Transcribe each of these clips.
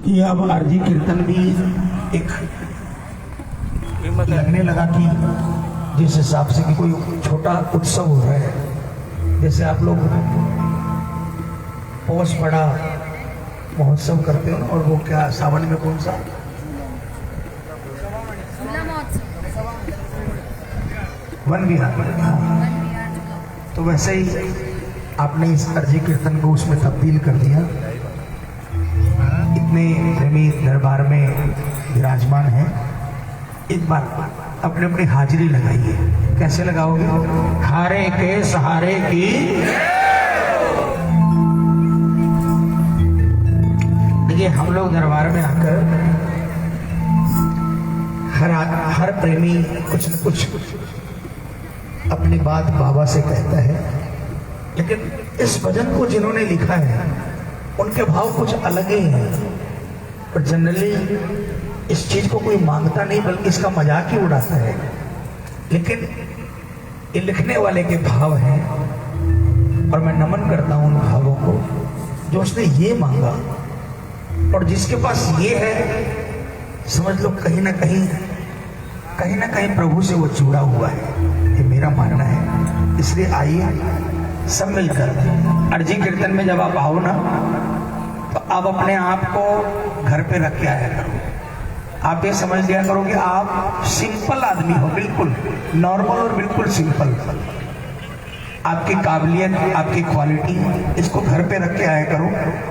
कि अब आरजी कीर्तन भी एक लगने लगा कि जिस हिसाब से कि कोई छोटा उत्सव हो रहा है, जैसे आप लोग पौष बड़ा महोत्सव करते हो, और वो क्या सावन में कौन सा वन विहार, तो वैसे ही आपने इस आरजी कीर्तन को उसमें तब्दील कर दिया। इतने प्रेमी दरबार में विराजमान है, एक बार अपने अपनी हाजिरी लगाइए। कैसे लगाओगे? हारे के सहारे की। देखिए, हम लोग दरबार में आकर हर प्रेमी कुछ न कुछ अपनी बात बाबा से कहता है, लेकिन इस भजन को जिन्होंने लिखा है उनके भाव कुछ अलग ही हैं। पर जनरली इस चीज को कोई मांगता नहीं, बल्कि इसका मजाक ही उड़ाता है। लेकिन ये लिखने वाले के भाव हैं, और मैं नमन करता हूं उन भावों को जो उसने ये मांगा, और जिसके पास ये है समझ लो कहीं ना कहीं प्रभु से वो जुड़ा हुआ है। ये मेरा मानना है। इसलिए आइए सब मिलकर आरजी कीर्तन में जब आप आओ ना, तो आप अपने आप को घर पे रख के आया करो। आप ये समझ लिया करो कि आप सिंपल आदमी हो, बिल्कुल नॉर्मल और बिल्कुल सिंपल। आपकी काबिलियत, आपकी क्वालिटी, इसको घर पे रख के आया करो,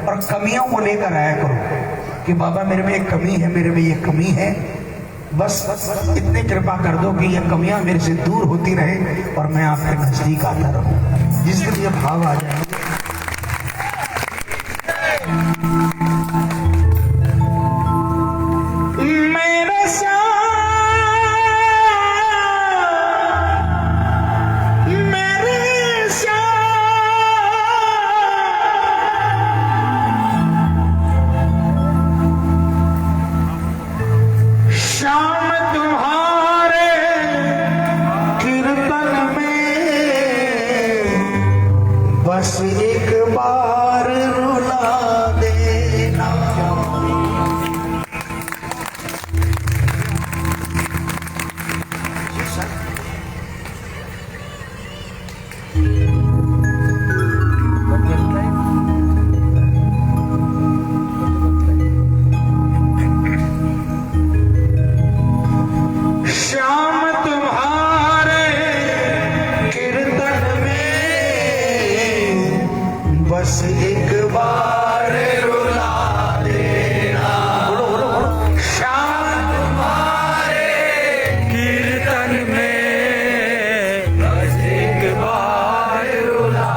और कमियों को लेकर आया करो कि बाबा मेरे में एक कमी है, मेरे में ये कमी है, बस इतनी कृपा कर दो कि ये कमियां मेरे से दूर होती रहे और मैं आपके नजदीक आता रहूं। जिस दिन ये भाव आ जाए, बस एक बार रुला देना। श्याम तुम्हारे कीर्तन में बस एक बार रुला देना। बोलो बोलो बोलो। श्याम तुम्हारे कीर्तन में बस एक बार रुला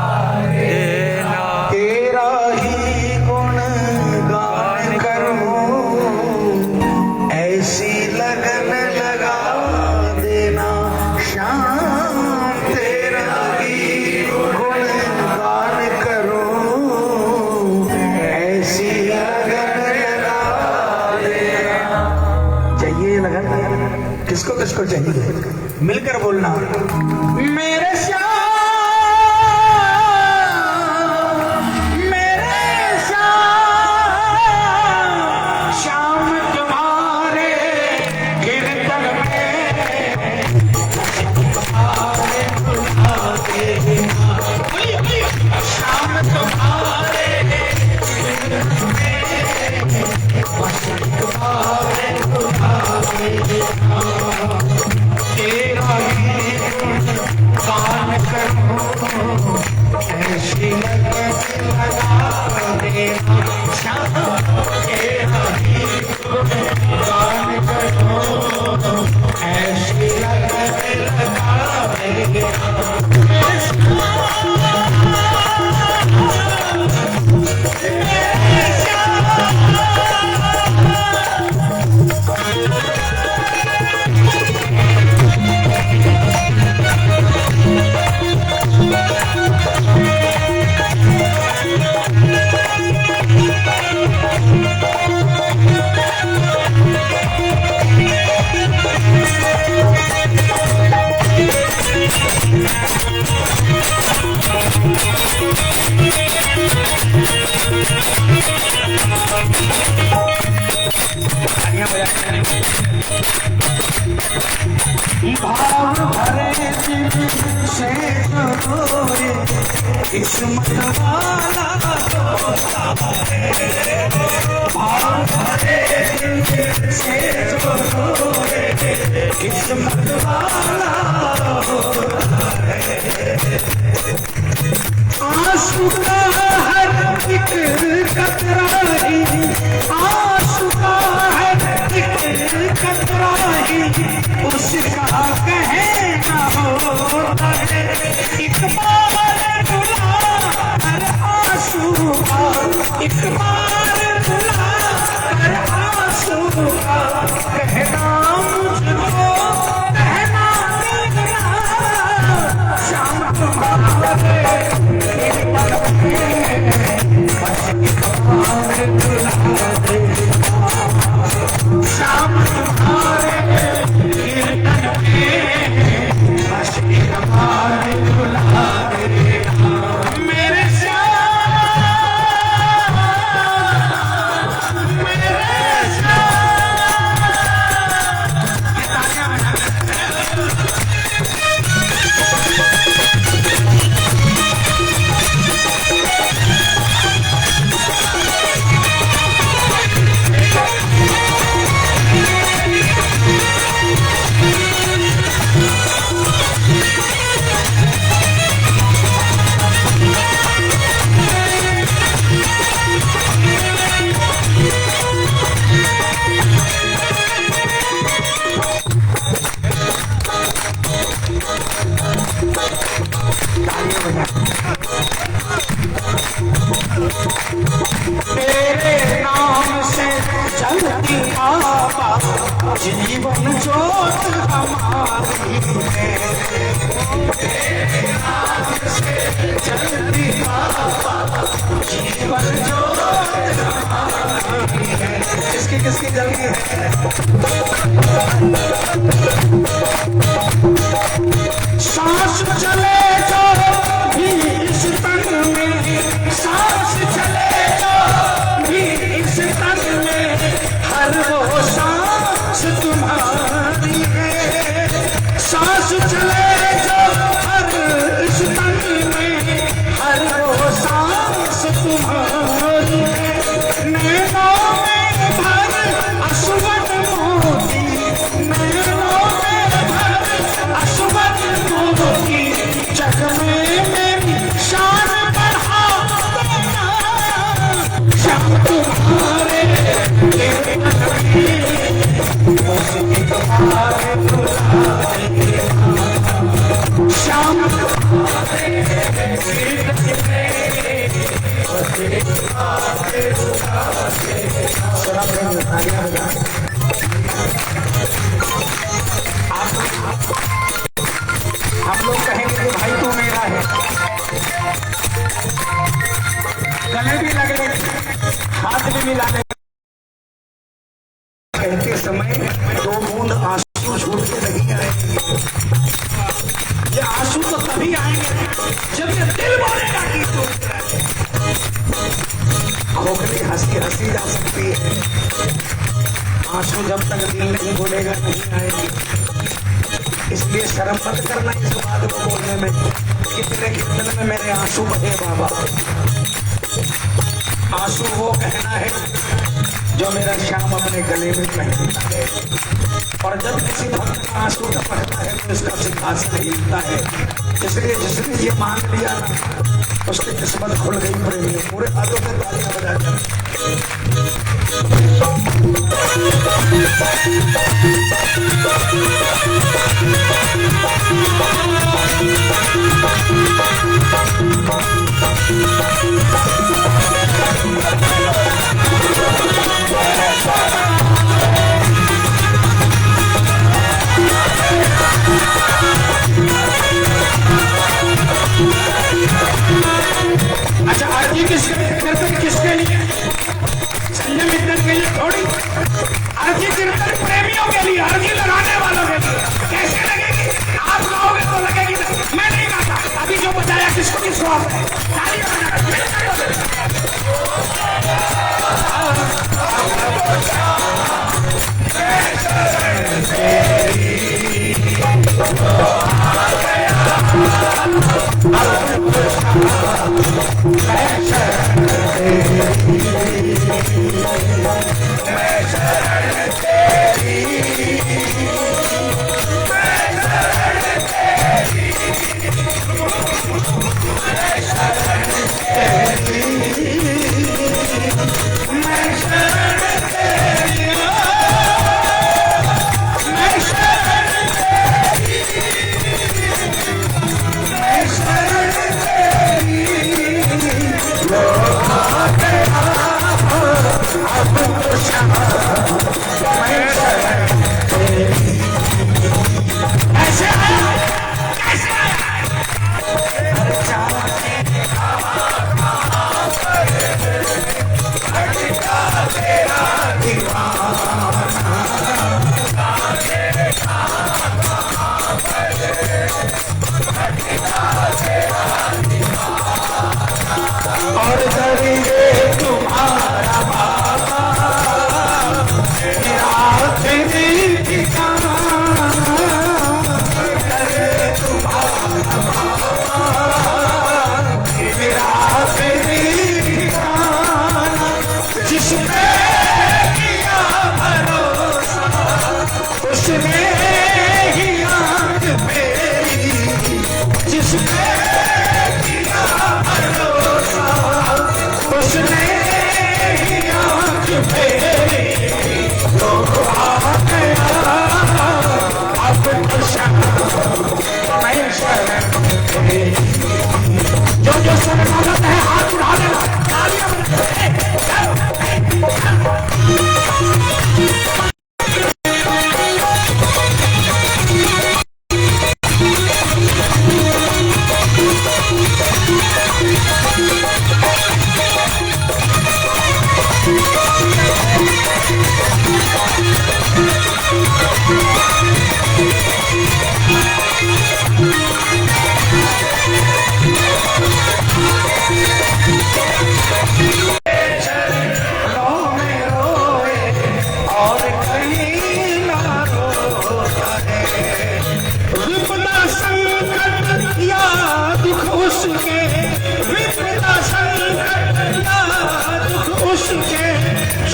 देना। तेरा ही गुण गान करूं, ऐसी लगन लगा देना। श्याम तेरा ही गुण गान करूं, ऐसी लगन लगा देना। चाहिए लगन? किसको किसको चाहिए? मिलकर बोलना, मेरे श्याम, मेरे श्याम, श्याम तुम्हारे कीर्तन में श्याम तुम्हारे तेरा ही भाव भरे दिल से रोए किस्मत वाला होता है। भाव भरे दिल से रोए किस्मत वाला होता है। आंसू का हर एक कतरा ही, आंसू का हर एक कतरा ही उसका कहना होता है। एक बार रुला हर आंसू का, एक बार रुला हर आंसू का कहना मुझको, कहना देना शाम तुम्हारे बस एक बार रुला दे, शाम तुम्हारे तेरे नाम से जलती आबा जीवन ज्योत हमारी है। तेरे नाम से जलती आबा जीवन ज्योत हमारी है। किसकी किसकी जलती है? सांस चले जो भी इस तन में, सांस चले जो भी इस तन में, हर वो सांस तुम्हारी है। सांस चले जो हर इस तन में, हर वो सांस तुम्हारी है। नैनों में भर अश्वन मोती, नैनों में भर अश्वन मोती, जग में मेरी शान बढ़ा देना शाम तुम्हारे शाम हम लोग कहेंगे कि भाई तू मेरा है, गले भी लगे, हाथ भी मिलाने। कहते समय दो बूंद आंसू छूट के नहीं आएंगे। ये आंसू तो तभी आएंगे जब ये दिल बोलेगा कि तू मेरा है। खोखली हंसी हंसी जा सकती है, आंसू जब तक दिल नहीं बोलेगा नहीं आएगी। इसलिए शर्म मत करना इस बात को बोलने में, कितने कितने में मेरे आंसू बहे बाबा। आंसू वो कहना है जो मेरा श्याम अपने गले में पहनता है, और जब किसी भक्त का आंसू टपकता है तो इसका सिंहासन हिलता है। इसलिए जिसने ये मान लिया ना, उसकी किस्मत खुल गई प्रेमी। पूरे हाथों में तालियां बजाते अच्छा, आरती किसके लिए? संजय श्याम मैं शरण तेरी। ऐसे आया, कैसे आया? हर जाने भटका तेरा दीवाना, और दरिए तुम्हारा बाबा मेरा आखिरी ठिकाना, दरिए तुम्हारा बाबा मेरा आखिरी ठिकाना। जिस पे किया भरोसा उसने ही आंख फेरी, जिस पे किया भरोसा उसने ही आंख फेरी, तो आ गया अब तो श्याम मैं शरण तेरी। जो शरणागत है हाथ उठा देना, तालियां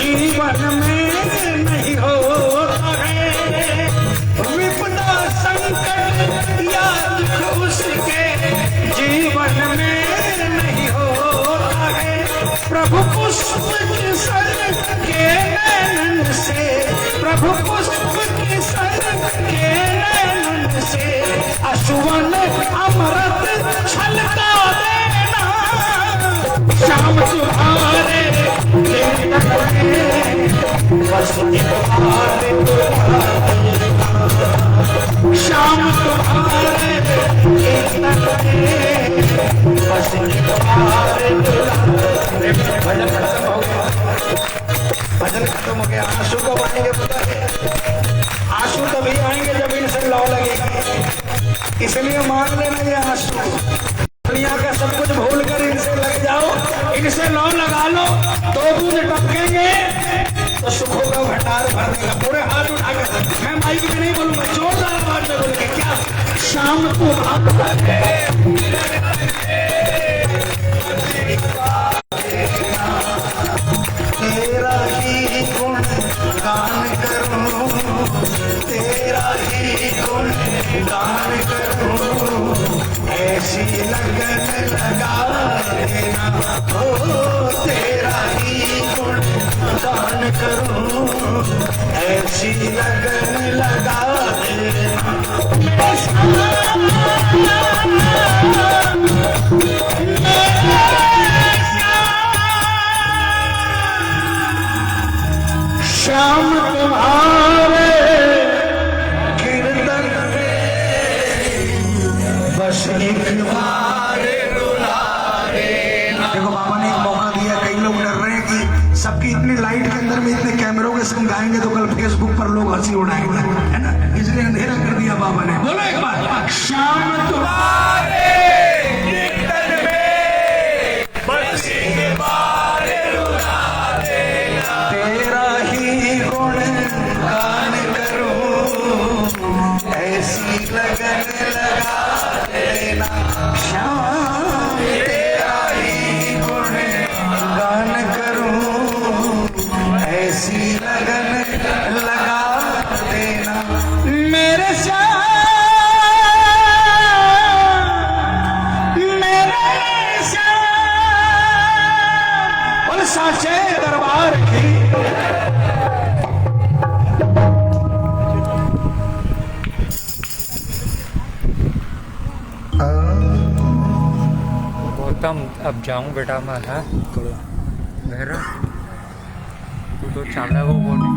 जीवन में नहीं होता है, विपदा संकट या दुख उसके जीवन में नहीं होता है। प्रभु पुष्प के सर के नैनन से, प्रभु पुष्प के सर के नैनन से अश्वन अमृत छलका देना। श्याम तुम्हारे बस तुम्हारे, श्याम तुम्हारे बस तुम्हारे। भजन खत्म हो गया, भजन खत्म हो गया। आंसू कब आएंगे पता है? आंसू तभी आएंगे जब इनसे लौ लगेगी, इसलिए मान लेना ये आंसू। दुनिया का सब कुछ भूल कर इनसे लग जाओ, इनसे लौ लगा लो, दो बूंद टपकेंगे तो सुखों का भंडार भर देगा। पूरे हाथ उठाकर, मैं माइक में नहीं बोलूंगा, जोरदार आवाज में बोलेंगे। क्या शाम को तेरा ही गुण गान करूं, तेरा ही गुण गान करूं, ऐसी लगन लगा देना हो। तेरा ही गुण गान करूं, ऐसी लगन लगा देना। श्याम तुम्हारे कीर्तन बस एक बार रुला देना। देखो बाबा ने एक मौका दिया, कई लोग डर रहे हैं कि सबकी इतनी लाइट के अंदर में इतने कैमरों के संग गाएंगे तो कल फेसबुक पर लोग हंसी उड़ाएंगे, है ना, इसलिए अंधेरा कर दिया बाबा ने। बोलो एक बार, श्याम तुम्हारे कीर्तन में बस एक बार रुला देना। तेरा ही गुण गान करूं, ऐसी लगन लगा देना। श्याम तेरा ही गुण गान करूं, ऐसी लगन लगा देना। मेरे श्याम, मेरे श्याम, बोल साचे दरबार की। गौतम अब जाऊं बेटा मैं, है मेरा तो चल रहा है वो कौन है?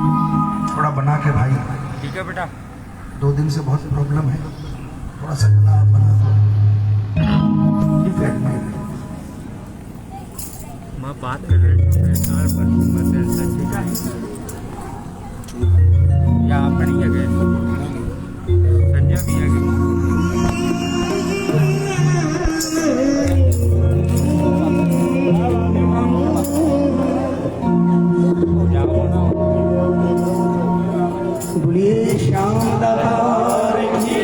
थोड़ा बना के भाई, ठीक है बेटा। 2 दिन से बहुत प्रॉब्लम है, थोड़ा सा गला आप बना दो। ठीक है, मैं बात कर रही हूँ साल पर टेंशन, ठीक है? या अपनी है गए संजय भी है गए। बोलिए श्याम दरबार की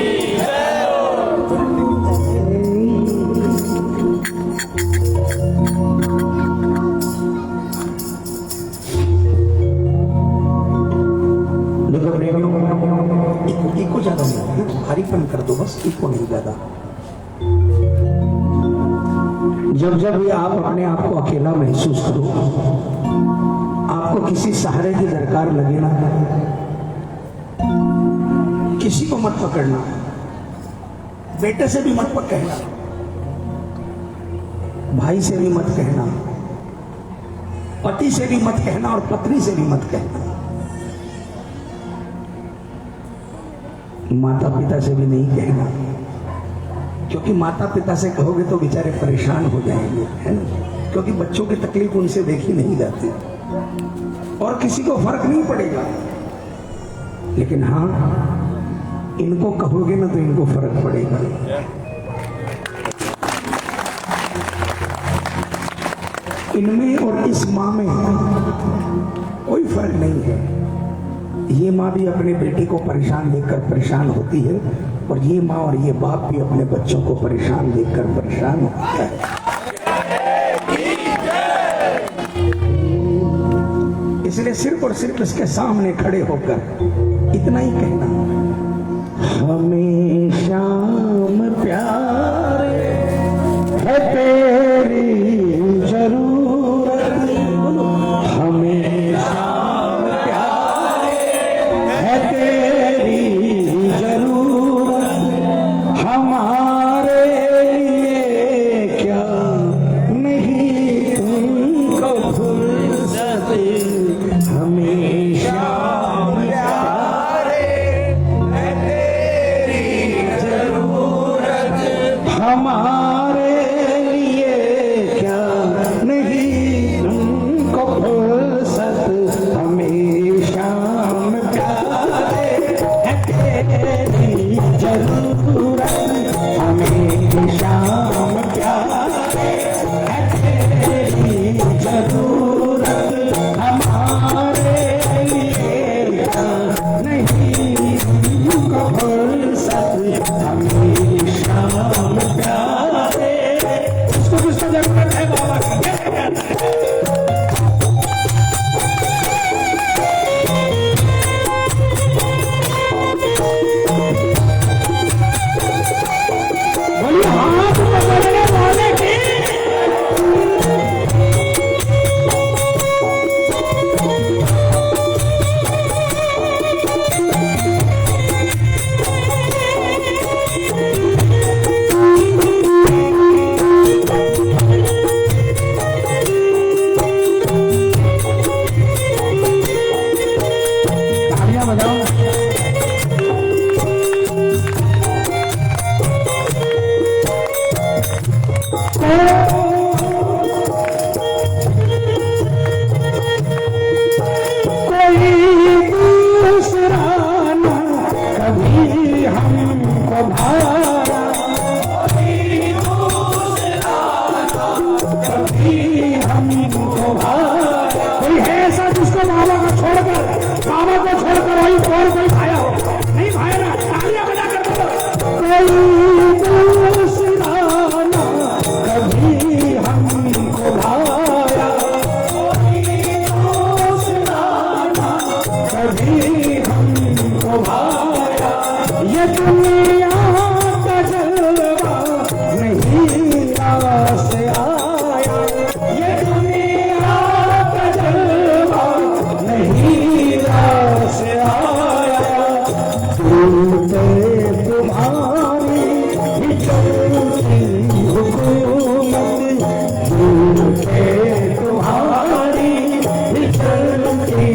देखो प्रेमियों, इको ज्यादा नहीं, भारीपन कर दो बस, इको नहीं ज्यादा। जब जब ये आप अपने आप को अकेला महसूस करो, आपको किसी सहारे की दरकार लगे ना, किसी को मत पकड़ना, बेटे से भी मत कहना, भाई से भी मत कहना, पति से भी मत कहना और पत्नी से भी मत कहना, माता पिता से भी नहीं कहना, क्योंकि माता पिता से कहोगे तो बेचारे परेशान हो जाएंगे, है ना? क्योंकि बच्चों की तकलीफ उनसे देखी नहीं जाती और किसी को फर्क नहीं पड़ेगा। लेकिन हाँ, इनको कहोगे ना तो इनको फर्क पड़ेगा। इनमें और इस माँ में कोई फर्क नहीं है। ये माँ भी अपने बेटी को परेशान देखकर परेशान होती है और ये माँ और ये बाप भी अपने बच्चों को परेशान देखकर परेशान होता है। इसलिए सिर्फ और सिर्फ इसके सामने खड़े होकर इतना ही कहना, हमेशा प्यारे है तेरी जरूरत, हमेशा प्यारे है तेरी जरूरत, हमारे लिए क्या नहीं तुमको फुर्सत, हमेशा हमारे लिए क्या नहीं तुमको फुर्सत, हमेशा प्यारे है तेरी जरूरत, हमेशा प्यारे है तेरी जरूरत, हमारे लिए क्या नहीं तुमको फुर्सत, हमेशा प्यारे। इसको किसको जरूरत है बाबा की? बोलिए हाथ पकड़ने वाले की। तालियां बजाओ। कोई दूसरा ना कभी हमको भाया, कोई दूसरा ना कभी हमको भाया, कोई है ऐसा जिसको बाबा को छोड़कर वही और कोई भाया हो? नहीं भाया ना, तालियां बजा कर बोलो। कोई दूसरा ना कभी हमको भाया, कोई दूसरा ना कभी हमको भाया, ये दुनिया का जलवा नहीं रास आया, ये दुनिया का जलवा नहीं रास आया, टूटे तुम्हारी ही चलती हुकूमत, टूटे तुम्हारी ही चलती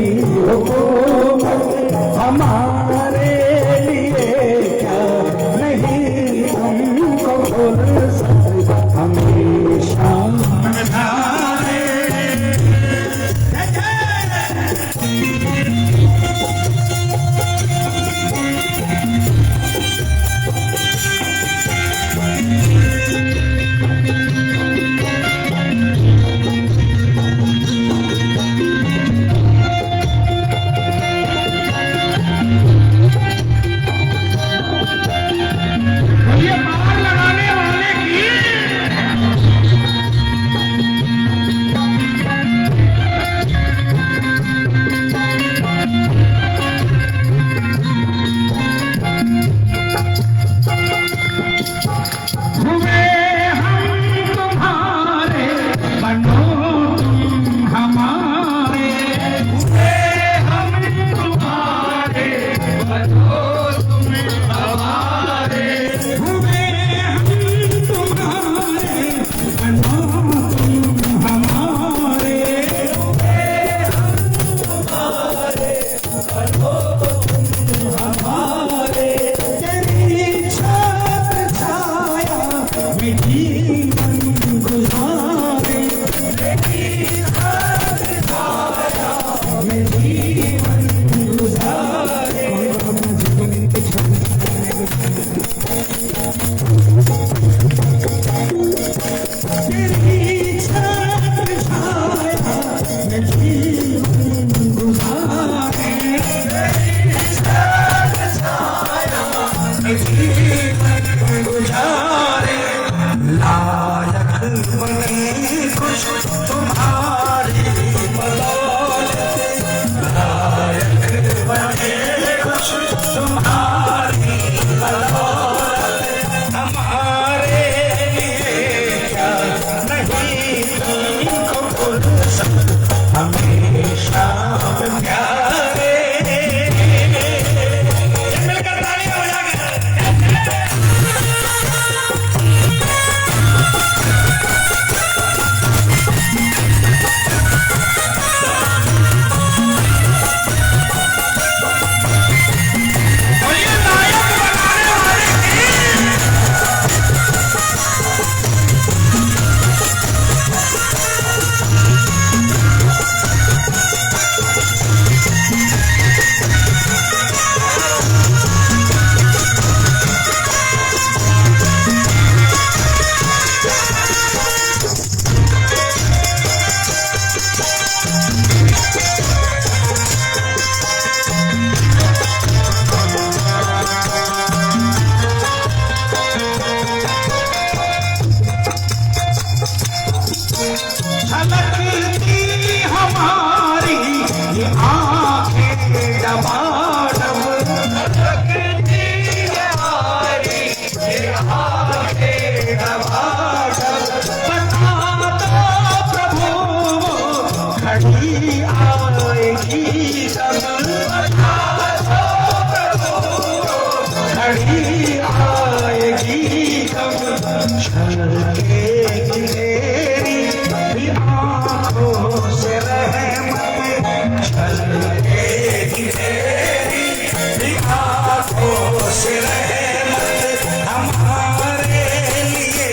रहमत हमारे लिए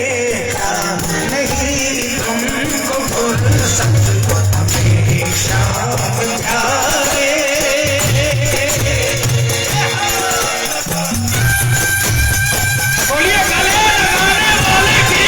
क्या नहीं तुमको फुर्सत हमेशा प्यारे। बोलिए गले लगाने वाले की।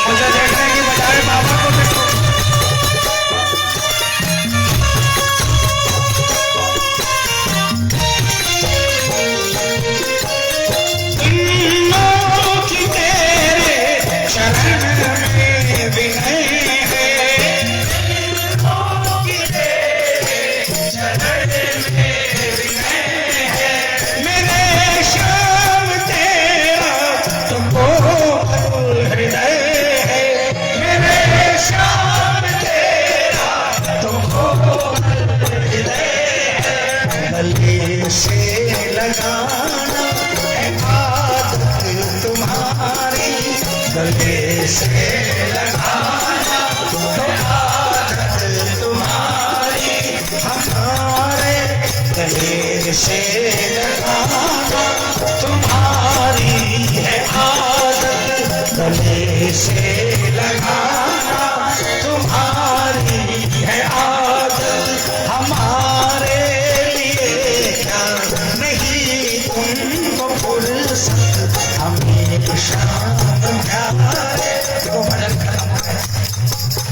मुझे देखने की बजाय बाबा को देखो। की तेरे शरण में विनय है, की तेरे शरण में विनय है, मेरे श्याम तेरा तुमको हृदय है, मेरे श्याम तेरा तुमको हृदय है, गले से लगाना है आदत तुम्हारी, गले से लगाना तो आदत तुम्हारी, हमारे गले से लगाना तुम्हारी है आदत, गले से लगाना तुम्हारी है आदत, हमारे लिए क्या नहीं तुमको फुर्सत हमेशा प्यारे। वो भजन खत्म हो गया,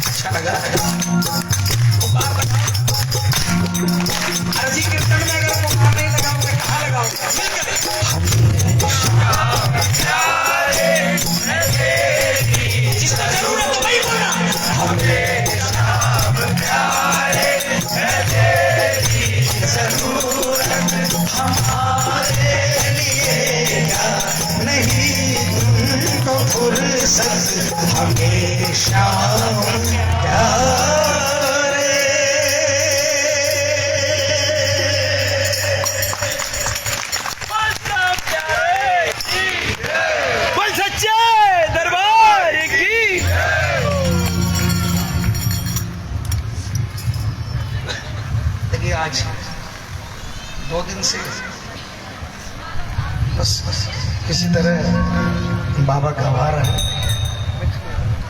अच्छा लगा। अर्जी कीर्तन में अगर पुकार नहीं लगाओगे कहाँ लगाओगे? जिसका जरूरत है वही बोलना। जरूरत हमारे लिए क्या नहीं तुमको फुर्सत हमेशा प्यारे। बोल सच्चे दरबार की। देखिए आज 2 दिन से बस किसी तरह बाबा गवा रहा है,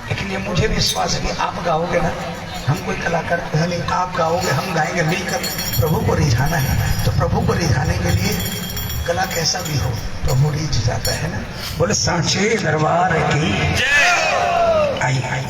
लेकिन ये मुझे विश्वास है कि आप गाओगे ना, हम कोई कलाकार है नहीं, आप गाओगे हम गाएंगे, मिलकर प्रभु को रिझाना है। तो प्रभु को रिझाने के लिए गला कैसा भी हो प्रभु रिझ जाता है ना। बोले सांचे दरबार की जय। आई आई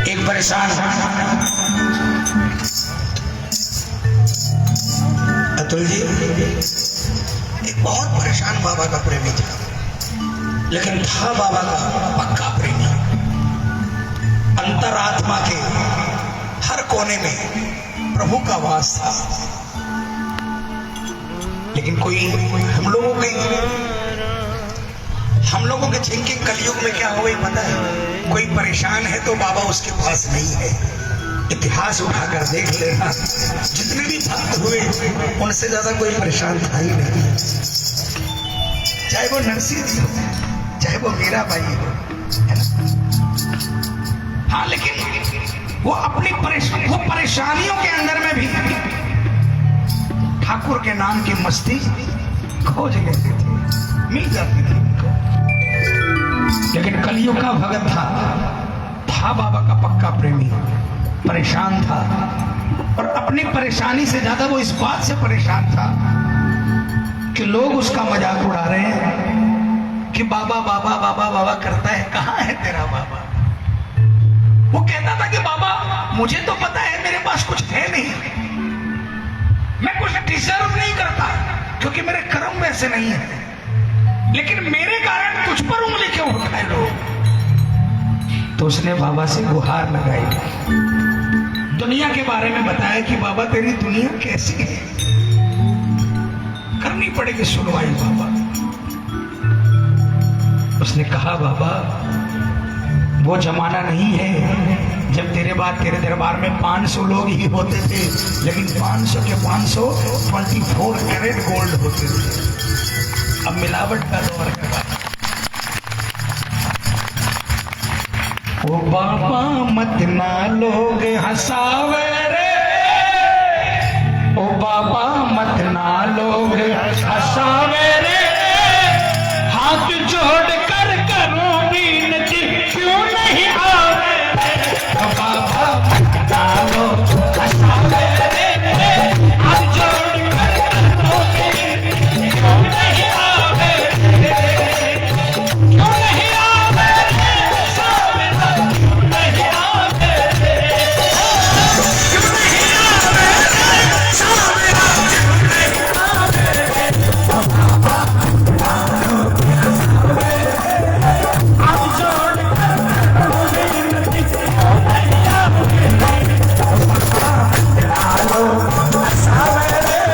एक परेशान अतुल जी, एक बहुत परेशान बाबा का प्रेमी था, लेकिन था बाबा का पक्का प्रेमी। अंतरात्मा के हर कोने में प्रभु का वास था। लेकिन कोई हम लोगों के थिंकिंग कलयुग में क्या हो गई पता है? कोई परेशान है तो बाबा उसके पास नहीं है। इतिहास उठाकर देख लेना, जितने भी भक्त हुए उनसे ज्यादा कोई परेशान था ही नहीं, चाहे वो नरसिंह जी हो, चाहे वो मीराबाई हो, है ना। हाँ, लेकिन वो अपनी परेशानियों के अंदर में भी ठाकुर के नाम की मस्ती खोज लेते थे, मिल जाती थी उनको। लेकिन कलियुग का भगत था बाबा का पक्का प्रेमी, परेशान था। और अपनी परेशानी से ज्यादा वो इस बात से परेशान था कि लोग उसका मजाक उड़ा रहे हैं कि बाबा बाबा बाबा बाबा करता है, कहाँ है तेरा बाबा। वो कहता था कि बाबा मुझे तो पता है मेरे पास कुछ है नहीं, मैं कुछ डिजर्व नहीं करता क्योंकि मेरे कर्म वैसे नहीं है, लेकिन मेरे कारण तुझ पर उंगली क्यों उठाए लोग। तो उसने बाबा से गुहार लगाई, दुनिया के बारे में बताया कि बाबा तेरी दुनिया कैसी है, करनी पड़ेगी सुनवाई बाबा। उसने कहा बाबा वो जमाना नहीं है जब तेरे बाद तेरे दरबार में 500 लोग ही होते थे, लेकिन 500 के 500 24 कैरेट गोल्ड होते थे। अब मिलावट का दौर है बाबा। ओ बाबा मत ना लोग हंसावे रे, ओ बाबा मत ना लोग हंसावे रे, हाथ जोड़ कर करो विनती क्यों नहीं आवे रे, ओ बाबा मत ना लोग हंसावे रे, हाथ जोड़ कर करो विनती क्यों नहीं आवे रे, क्यों नहीं आवे रे, सावरा क्यों नहीं आवे रे, क्यों नहीं आवे रे, सावरा क्यों नहीं आवे रे, ओ बाबा हाथ जोड़ कर करो विनती क्यों नहीं आवे रे, ओ बाबा मत ना लोग हंसावे रे।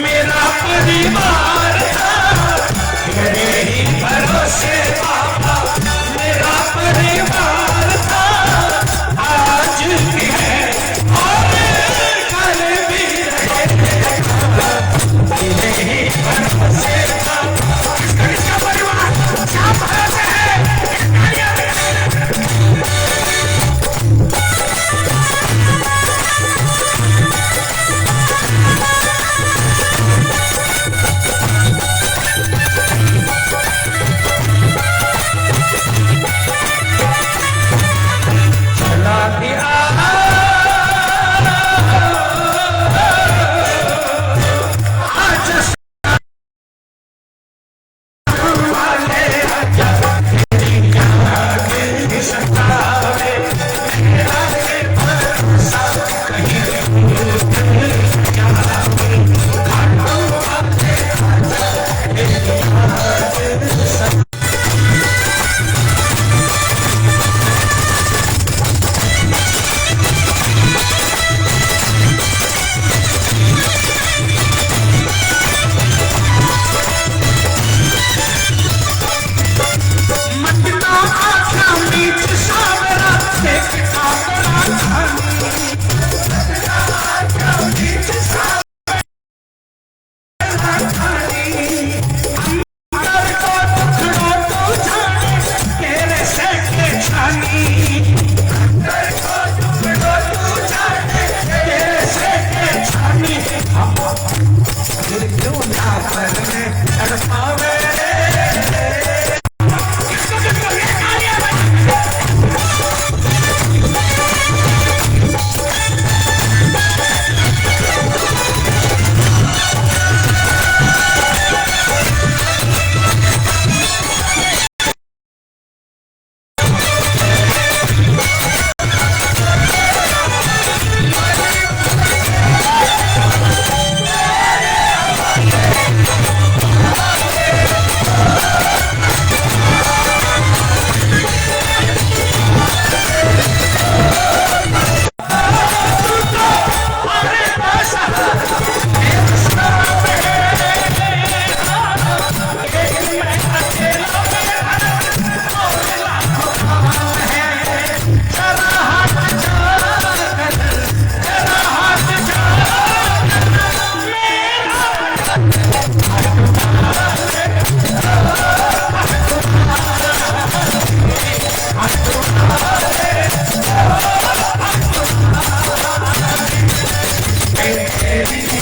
मेरा परिवार मेरे ही भरोसे बाबा, मेरा परिवार था, आज भी है और कल भी रहेगा, मेरे ही भरोसे बाबा। इसका परिवार क्या भरोसे है।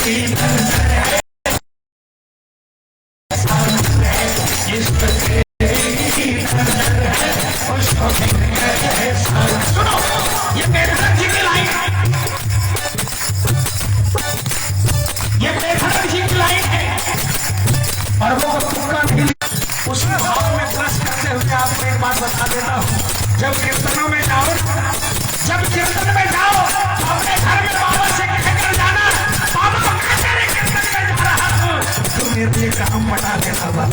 सुनो ये बेधड़क जी की लाइन है, ये बेधड़क जी की लाइन है और वो तुक्का नहीं। उसी भाव में प्लस करते हुए आपको एक बात बता देता हूँ, जब कीर्तनों में जाओ, जब कीर्तन में जाओ तो अपने घर में बाबा से कहकर जाना, बाबा मैं तेरे कीर्तन में जा रहा हूँ, तू मेरे लिए काम बना देना बाबा।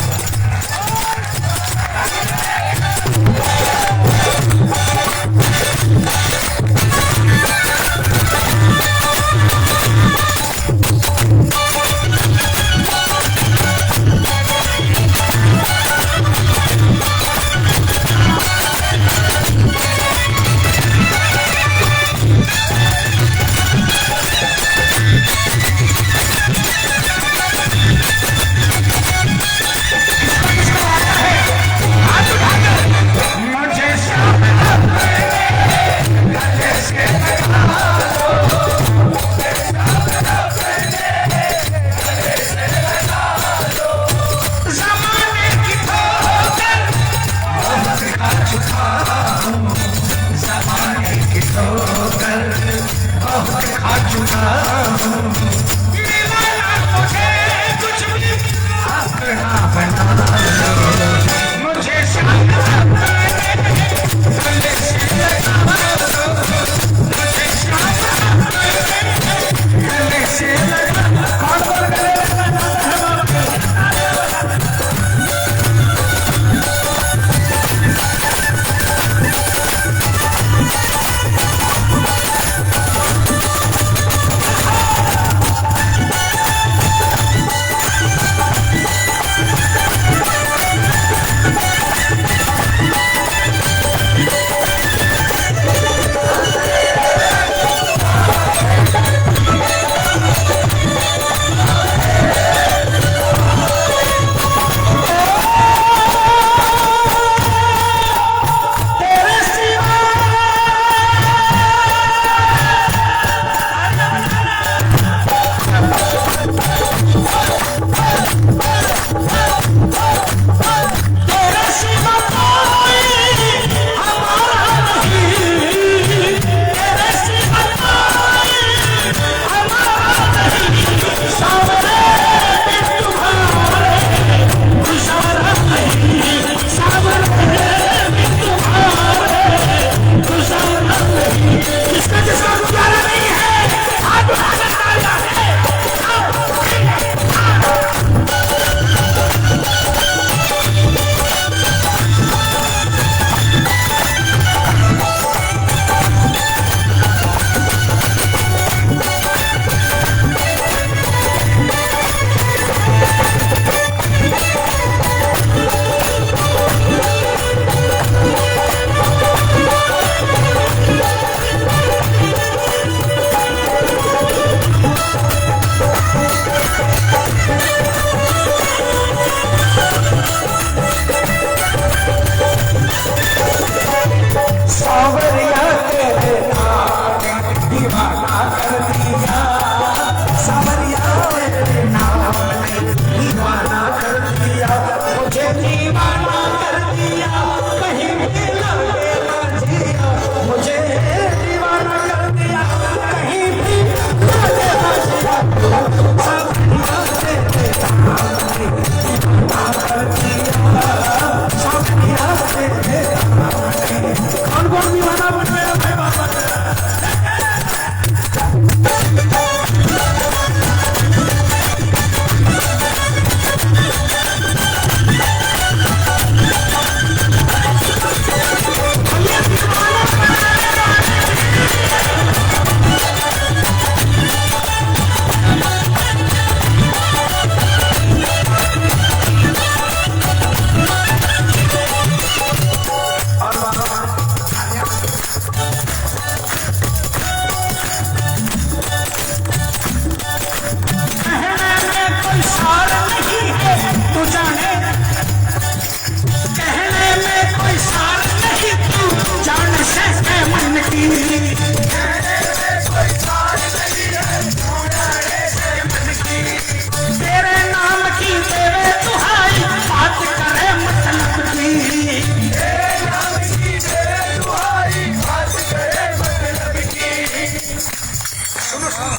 तो सुनो।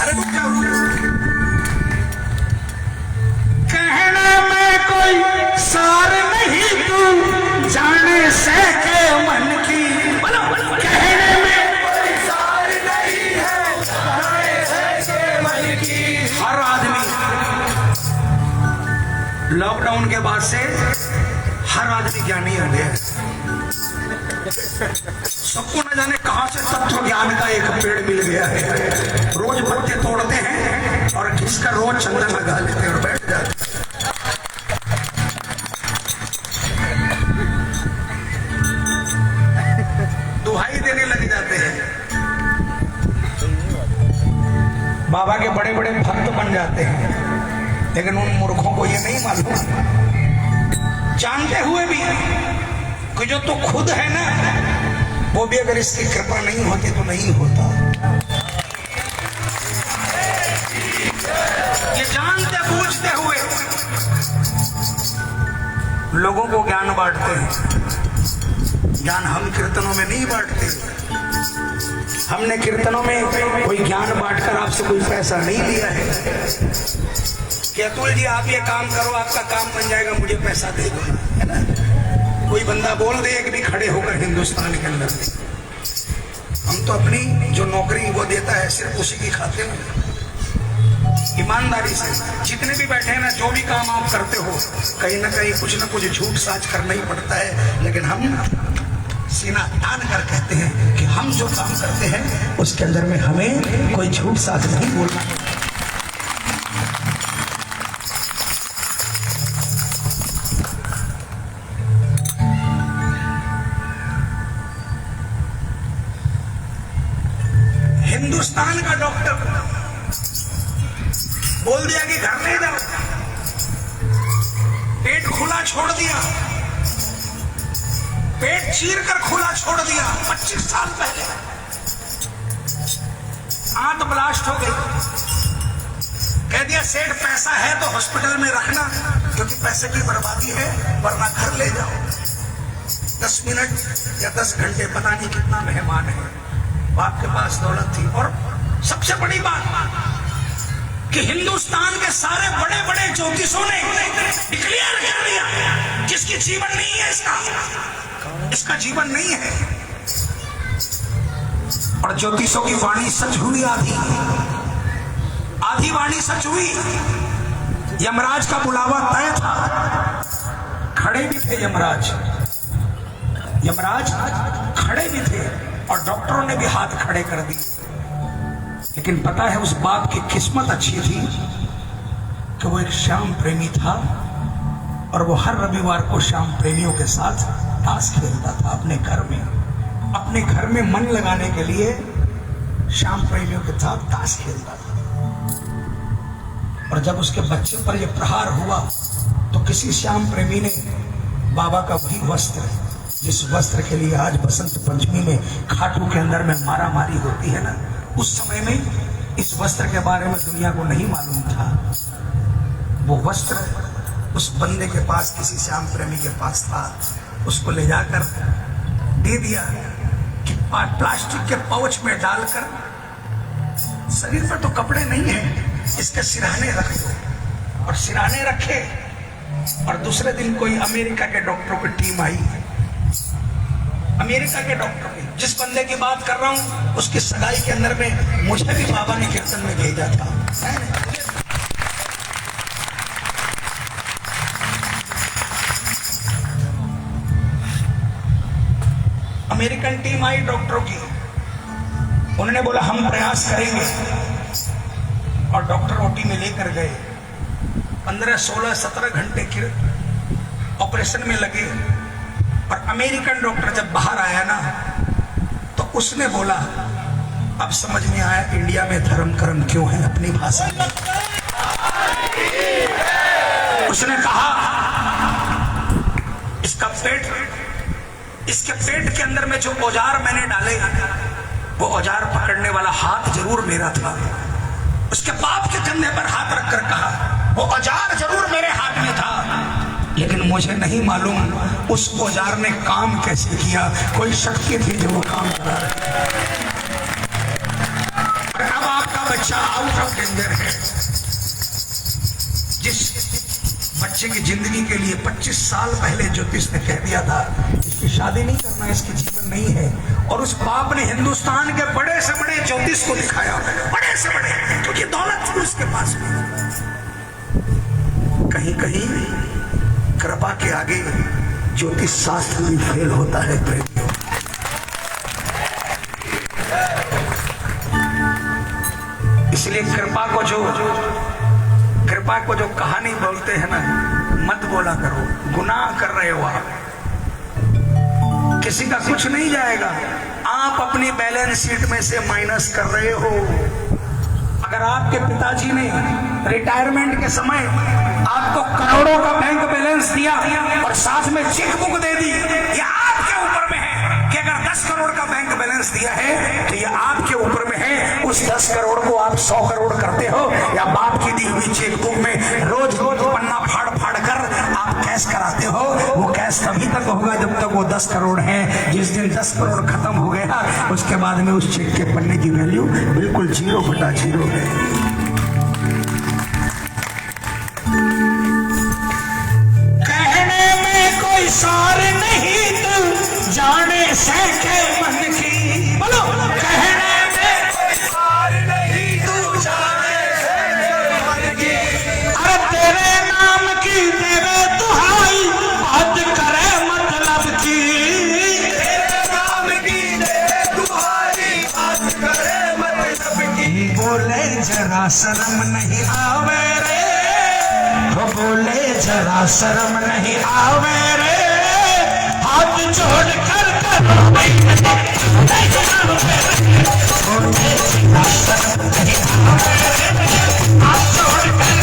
अरे रुक जाओ। कहने में कोई सार नहीं तू जाने से के मन की। कहने में कोई सार नहीं है जाने से के मन की। हर आदमी लॉकडाउन के बाद से हर आदमी ज्ञानी हो गया। सबको न जाने कहां से तत्व ज्ञान का एक पेड़ मिल गया है। रोज पत्ते तोड़ते हैं और घिसकर रोज चंदन लगा लेते हैं और बैठ जाते हैं। दुहाई देने लग जाते हैं। बाबा के बड़े बड़े भक्त बन जाते हैं, लेकिन उन मूर्खों को ये नहीं मालूम, जानते हुए भी कि जो तो खुद है ना, वो भी अगर इसकी कृपा नहीं होती तो नहीं होता। ये जानते बूझते हुए लोगों को ज्ञान बांटते हैं। ज्ञान हम कीर्तनों में नहीं बांटते। हमने कीर्तनों में कोई ज्ञान बांटकर आपसे कोई पैसा नहीं लिया है कि अतुल जी आप ये काम करो, आपका काम बन जाएगा, मुझे पैसा दे दो, है ना। कोई बंदा बोल दे एक भी खड़े होकर हिंदुस्तान के अंदर, हम तो अपनी जो नौकरी वो देता है सिर्फ उसी की खाते में ईमानदारी से। जितने भी बैठे हैं ना, जो भी काम आप करते हो, कहीं ना कहीं कुछ ना कुछ झूठ साच करना ही पड़ता है, लेकिन हम सीना तान कर कहते हैं कि हम जो काम करते हैं उसके अंदर में हमें कोई झूठ साच नहीं बोलना। हिंदुस्तान का डॉक्टर बोल दिया कि घर नहीं जाओ, पेट खुला छोड़ दिया, पेट चीर कर खुला छोड़ दिया। 25 साल पहले आंत ब्लास्ट हो गई, कह दिया सेठ पैसा है तो हॉस्पिटल में रखना, क्योंकि पैसे की बर्बादी है, वरना घर ले जाओ। 10 मिनट या 10 घंटे पता नहीं कितना मेहमान है, बाप के पास दौलत थी। और सबसे बड़ी बात कि हिंदुस्तान के सारे बड़े बड़े ज्योतिषों ने डिक्लेयर कर दिया जिसकी जीवन नहीं है, इसका जीवन नहीं है। और ज्योतिषों की वाणी सच हुई, आधी वाणी सच हुई। यमराज का बुलावा तय था, खड़े भी थे यमराज खड़े भी थे, और डॉक्टरों ने भी हाथ खड़े कर दिए। लेकिन पता है उस बाप की किस्मत अच्छी थी कि वो एक श्याम प्रेमी था, और वो हर रविवार को श्याम प्रेमियों के साथ ताश खेलता था अपने घर में मन लगाने के लिए श्याम प्रेमियों के साथ ताश खेलता था। और जब उसके बच्चे पर यह प्रहार हुआ तो किसी श्याम प्रेमी ने बाबा का वही वस्त्र, जिस वस्त्र के लिए आज बसंत पंचमी में खाटू के अंदर में मारा मारी होती है ना, उस समय में इस वस्त्र के बारे में दुनिया को नहीं मालूम था। वो वस्त्र उस बंदे के पास, किसी श्याम प्रेमी के पास था, उसको ले जाकर दे दिया कि प्लास्टिक के पाउच में डालकर, शरीर पर तो कपड़े नहीं है, इसके सिरहाने रख दो। और सिरहाने रखे, और दूसरे दिन कोई अमेरिका के डॉक्टरों की टीम आई, अमेरिका के डॉक्टर की, जिस बंदे की बात कर रहा हूं उसकी सगाई के अंदर में मुझे भी बाबा ने कीर्तन में भेजा था। अमेरिकन टीम आई डॉक्टरों की, उन्होंने बोला हम प्रयास करेंगे, और डॉक्टर ओटी में लेकर गए। 15, 16, 17 घंटे के ऑपरेशन में लगे। और अमेरिकन डॉक्टर जब बाहर आया ना, तो उसने बोला अब समझ में आया इंडिया में धर्म कर्म क्यों है, अपनी भाषा में। उसने कहा इसके पेट के अंदर में जो औजार मैंने डाले, वो औजार पकड़ने वाला हाथ जरूर मेरा था। उसके बाप के कंधे पर हाथ रखकर कहा वो औजार जरूर मेरे हाथ में था, लेकिन मुझे नहीं मालूम उस औजार ने काम कैसे किया। कोई शक्ति थी जो वो काम करा रही। आउट ऑफ डेंजर है। जिस बच्चे की जिंदगी के लिए 25 साल पहले ज्योतिष ने कह दिया था इसकी शादी नहीं करना, इसकी जीवन नहीं है, और उस बाप ने हिंदुस्तान के बड़े से बड़े ज्योतिष को दिखाया, बड़े से बड़े, क्योंकि दौलत थी उसके पास में। कहीं कहीं कृपा के आगे ज्योतिष शास्त्र भी फेल होता है प्रेमियों। इसलिए कृपा को जो कहानी बोलते हैं ना, मत बोला करो, गुनाह कर रहे हो आप, किसी का कुछ नहीं जाएगा, आप अपनी बैलेंस शीट में से माइनस कर रहे हो। अगर आपके पिताजी ने रिटायरमेंट के समय आपको करोड़ों का बैंक बैलेंस दिया और साथ में चेक बुक दे दी, ये आपके ऊपर में है कि अगर 10 करोड़ का बैंक बैलेंस दिया है तो ये आपके ऊपर में है। उस 10 करोड़ को आप 100 करोड़ करते हो, या बाप की दी हुई चेक बुक में रोज पन्ना फाड़ फाड़ कर आप कैश कराते हो। वो कैश तभी तक होगा जब तक वो 10 करोड़ है। जिस दिन 10 करोड़ खत्म हो गया उसके बाद में उस चेक के पन्ने की वैल्यू बिल्कुल 0/0 है। कहने में कोई सार नहीं तू जाने से के मन की, बोलो कहने में कोई सार नहीं तू जाने से के मन की। अरे तेरे नाम की तेरे दुहाई बात करे मतलब की, तेरे नाम की तेरे दुहाई बात करे मतलब की। बोले जरा शर्म नहीं आवे रे, बोले जरा शर्म नहीं आवे रे, हाथ जोड़ कर बोले जरा शर्म नहीं आवे रे, हाथ जोड़ कर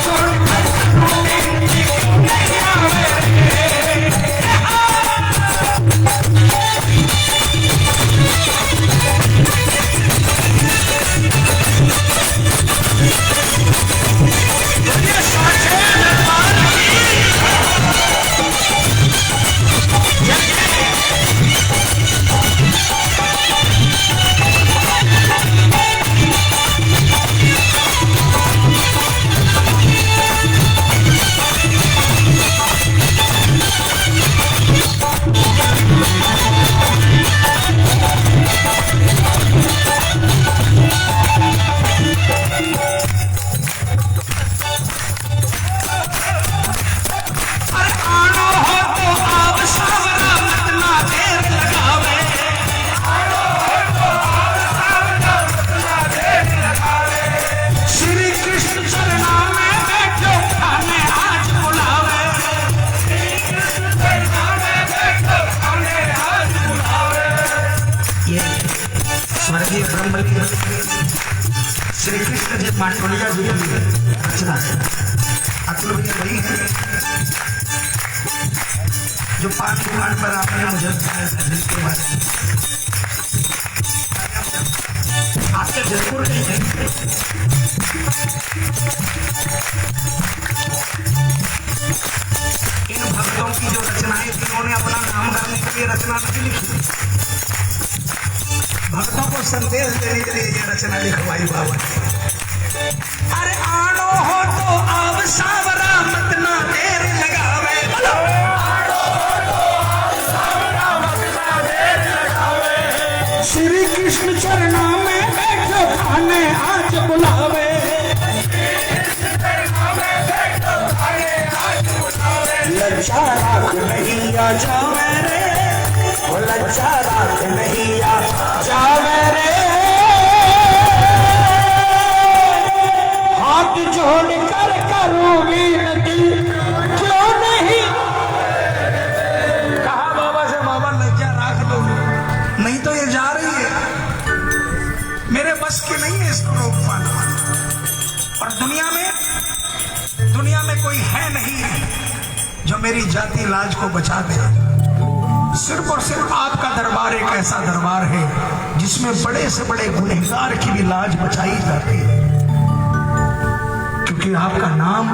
छोड़ भैया श्री कृष्ण जी पांडुलिया जी की रचना है। अतुल भैया वही है जो 5 दुकान पर आपने मुझे जिसके बाद आपके जयपुर नहीं है। इन भक्तों की जो रचनाएं थी उन्होंने अपना नाम करने के लिए रचना नहीं लिखी, भक्तों को संदेश देने के लिए ये रचना लिखवाई बाबा ने। अरे आनो हो तो अब सावरा मत ना देर लगावे, श्री कृष्ण चरणों में बैठो खाने आज बुलावे। लज्जा राख नहीं आ जावे रे, ओ लज्जा राख नहीं आ जावे रे। हाथ जोड़ कर करूं विनती, क्यों नहीं। कहा बाबा से बाबा लज्जा राख दो, नहीं तो ये जा रही है, मेरे बस की नहीं है इसको रोक पाना। और दुनिया में कोई है नहीं जो मेरी जाति लाज को बचा दे। सिर्फ और सिर्फ आपका दरबार एक ऐसा दरबार है जिसमें बड़े से बड़े गुनहगार की भी लाज बचाई जाती है, क्योंकि आपका नाम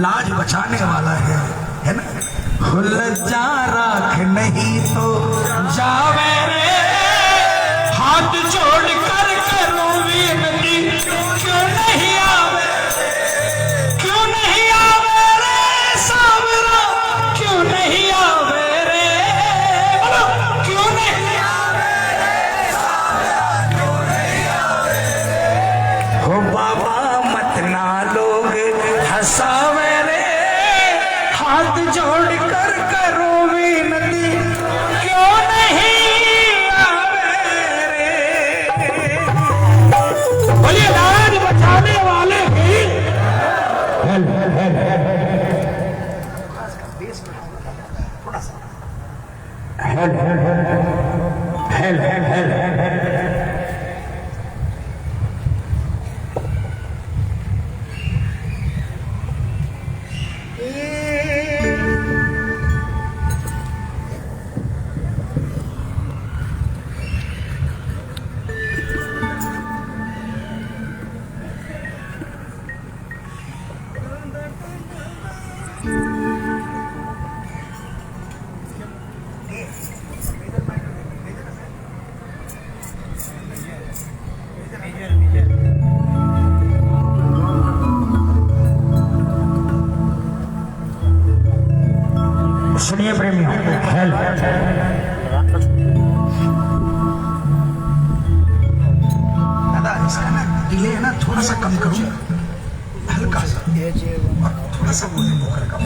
लाज बचाने वाला है ना। लज्जा राख नहीं तो जावे रे, हाथ जोड़ कर करो विनती, क्यों नहीं आवे, क्यों नहीं आवे रे सावरा, क्यों नहीं आवे रे, बोलो क्यों नहीं आवे रे सावरा, क्यों नहीं आवे रे। हो बाबा मत ना लोग हंसावे रे, हाथ जोड़ कर करो विनती, क्यों नहीं आवे रे। बोलिए लाज बचाने वाले ही सुनिए प्रेमियों, दादा इसका ना डिले है ना, थोड़ा सा कम करूं, हल्का सा, और थोड़ा सा वॉल्यूम होकर कम।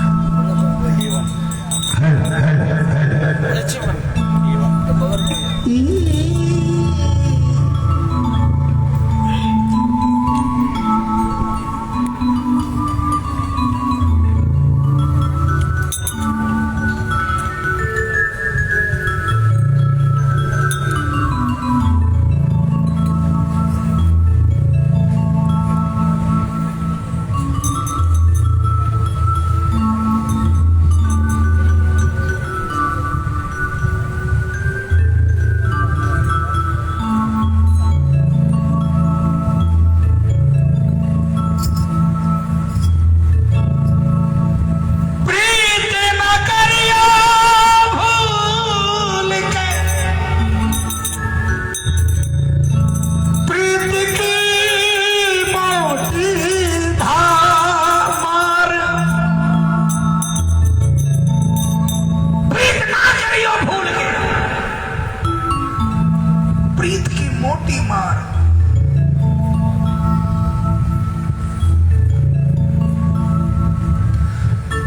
प्रीत की मोटी मार,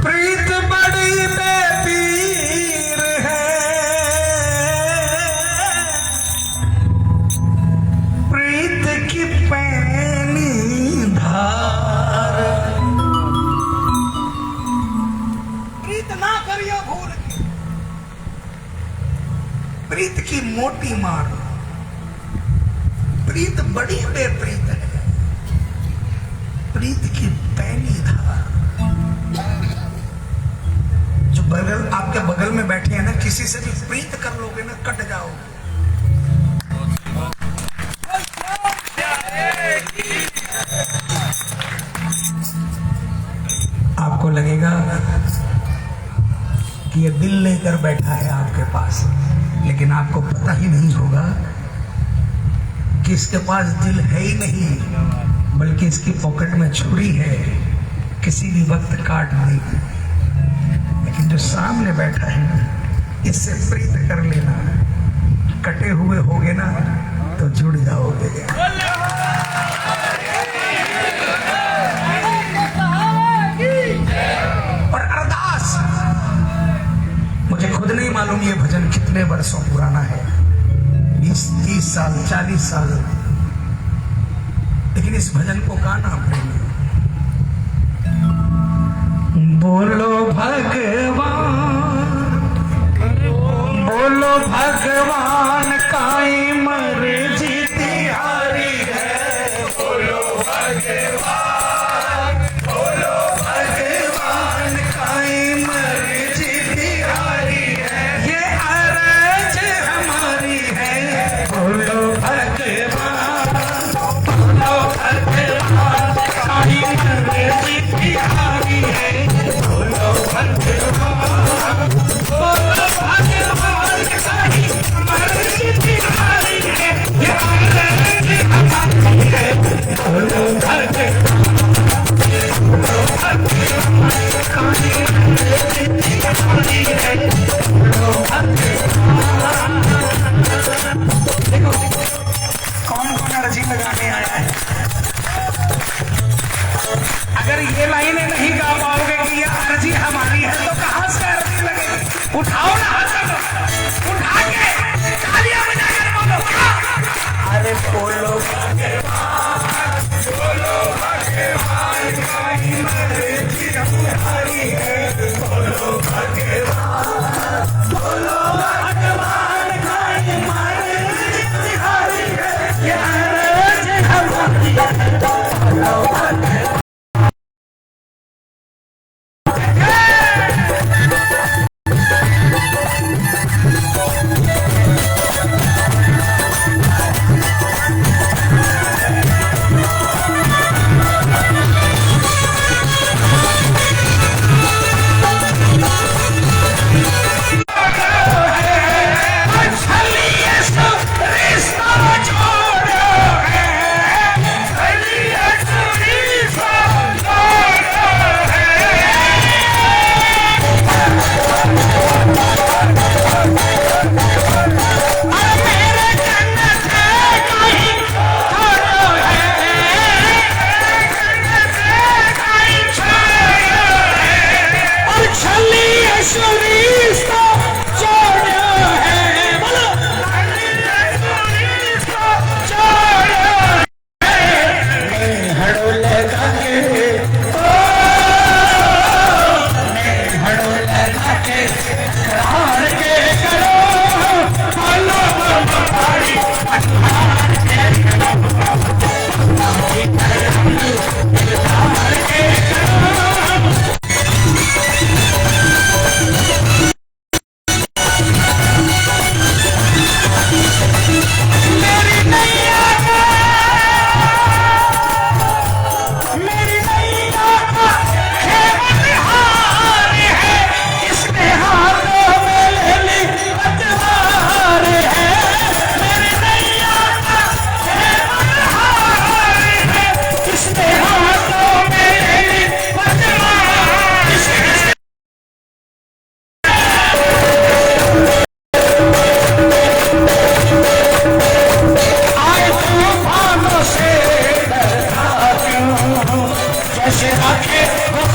प्रीत बड़ी बेपीर है, प्रीत की पैनी धार। प्रीत ना करियो भूल के, प्रीत की मोटी मार, बड़ी बेप्रीत है। प्रीत की पैनी धारा। जो बगल आपके बगल में बैठे हैं ना, किसी से भी प्रीत कर लोगे ना, कट जाओगे। आपको लगेगा कि ये दिल लेकर बैठा है आपके पास, लेकिन आपको पता ही नहीं होगा कि इसके पास दिल है ही नहीं, बल्कि इसकी पॉकेट में छुरी है, किसी भी वक्त काट देगी। लेकिन जो सामने बैठा है ना, इससे प्रीत कर लेना, कटे हुए होगे ना तो जुड़ जाओगे। और अरदास, मुझे खुद नहीं मालूम ये भजन कितने वर्षों पुराना है, 20-30 साल 40 साल, लेकिन इस भजन को गाना प्रेमी। बोलो भगवान, बोलो भगवान काई मर्जी तिहारी है। बोलो भगवान, बोलो भगवान काई मर्जी तिहारी है। ये अरज हमारी है। बोलो भगवान, बोलो भगवान काई मर्जी तिहारी है। बोलो भगवान, बोलो भगवान काई मर्जी तिहारी है। ये अरज हमारी है। बोलो भगवान, बोलो भगवान काई मर्जी तिहारी है। बोलो भगवान। देखो कौन कौन अर्जी लगाने आया है। अगर ये लाइनें नहीं गा पाओगे कि ये अर्जी हमारी है, तो कहां से अर्जी लगेगी? उठाओ ना हाथ, उठा के तालियां बजाकर बोलो। अरे बोलो भगवान, बोलो भगवान काई मर्जी तिहारी है। बोलो भगवान, बोलो भगवान काई मर्जी तिहारी है। ये अर्जी हमारी है। बोलो भगवान।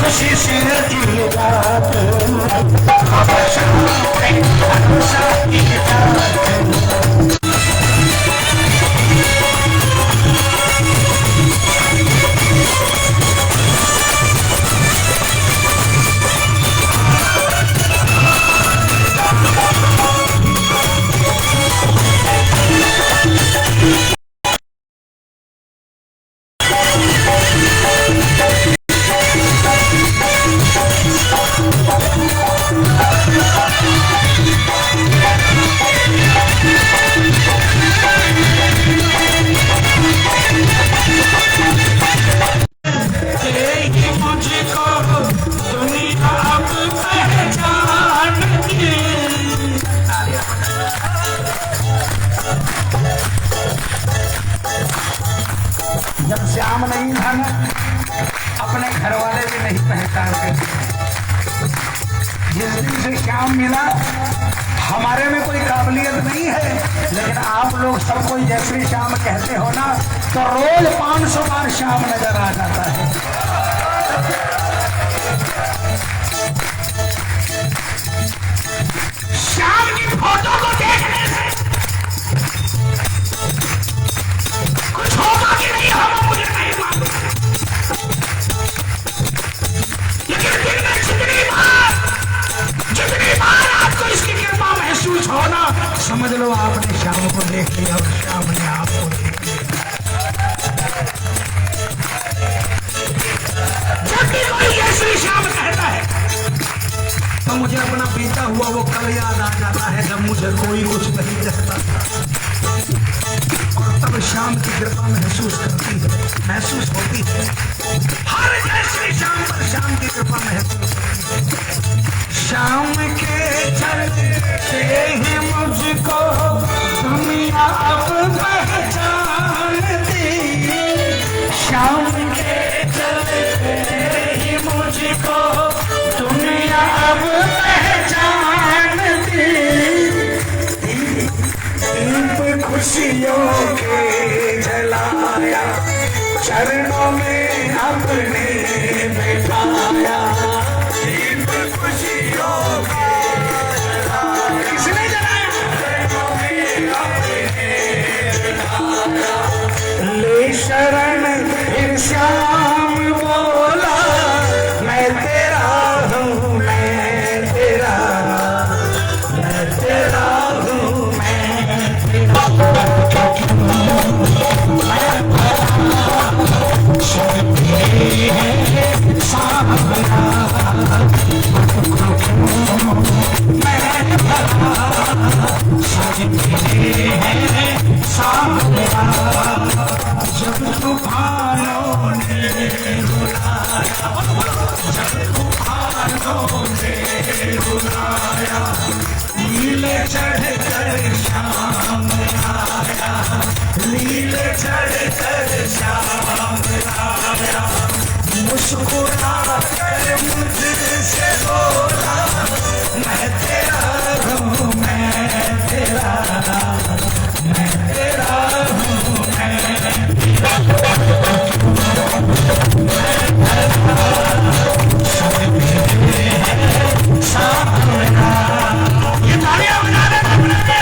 खुशी से की रात अपने घर वाले भी नहीं पहचानते। जिस दिन से श्याम मिला, हमारे में कोई काबिलियत नहीं है, लेकिन आप लोग सब कोई जैसे श्याम कहते हो ना, तो रोज 500 बार श्याम नजर आ जाता है। श्याम की फोटो को देखने से कुछ होगा कि नहीं होगा मुझे नहीं मालूम, लेकिन दिन में जितनी बार आपको इसकी कृपा महसूस हो ना, समझ लो आपने श्याम को देख लिया और श्याम ने आपको देख लिया। जब भी कोई जय श्याम कहता है तो मुझे अपना बीता हुआ वो कल याद आ जाता है, जब मुझे कोई कुछ नहीं कहता था, और तब श्याम की कृपा महसूस होती है। हर जय श्याम पर श्याम की कृपा महसूस होती है। श्याम के चलते हैं मुझको दुनिया अब पहचानती, श्याम के चलते ही मुझको दुनिया अब पहचानती। दीप खुशियों के जलाया, चरणों में अपने बैठाया, दीप खुशियों के जलाया, किसने जलाया? चरणों में अपने बैठाया। ले शरण फिर श्याम बोला, मैं तेरा हूँ, मैं तेरा हूँ, मैं तेरा। जब तूफानों ने रुलाया, जब तूफानों ने रुलाया, नीले चढ़ कर श्याम आया, नीले चढ़ कर श्याम आया, मुस्कुरा कर मुझसे बोला, मैं तेरा हूँ, मैं तेरा, मैं तेरा हूँ, ये तालियां बजा देना, बजा देना।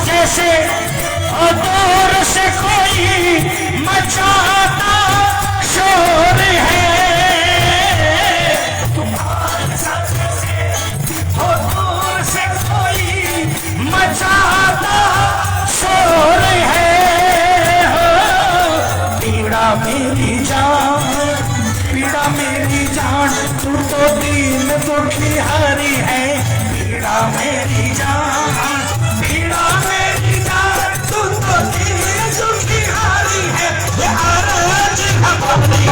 जैसे और दूर से कोई मचाता शोर है, तुम्हारे साथ जैसे और दूर से कोई मचाता शोर है। हो पीड़ा मेरी जान तू तो दीन दुखी हारी है। पीड़ा मेरी जान तू तो दीन दुखी हारी है। ये आरज़ हमारी है।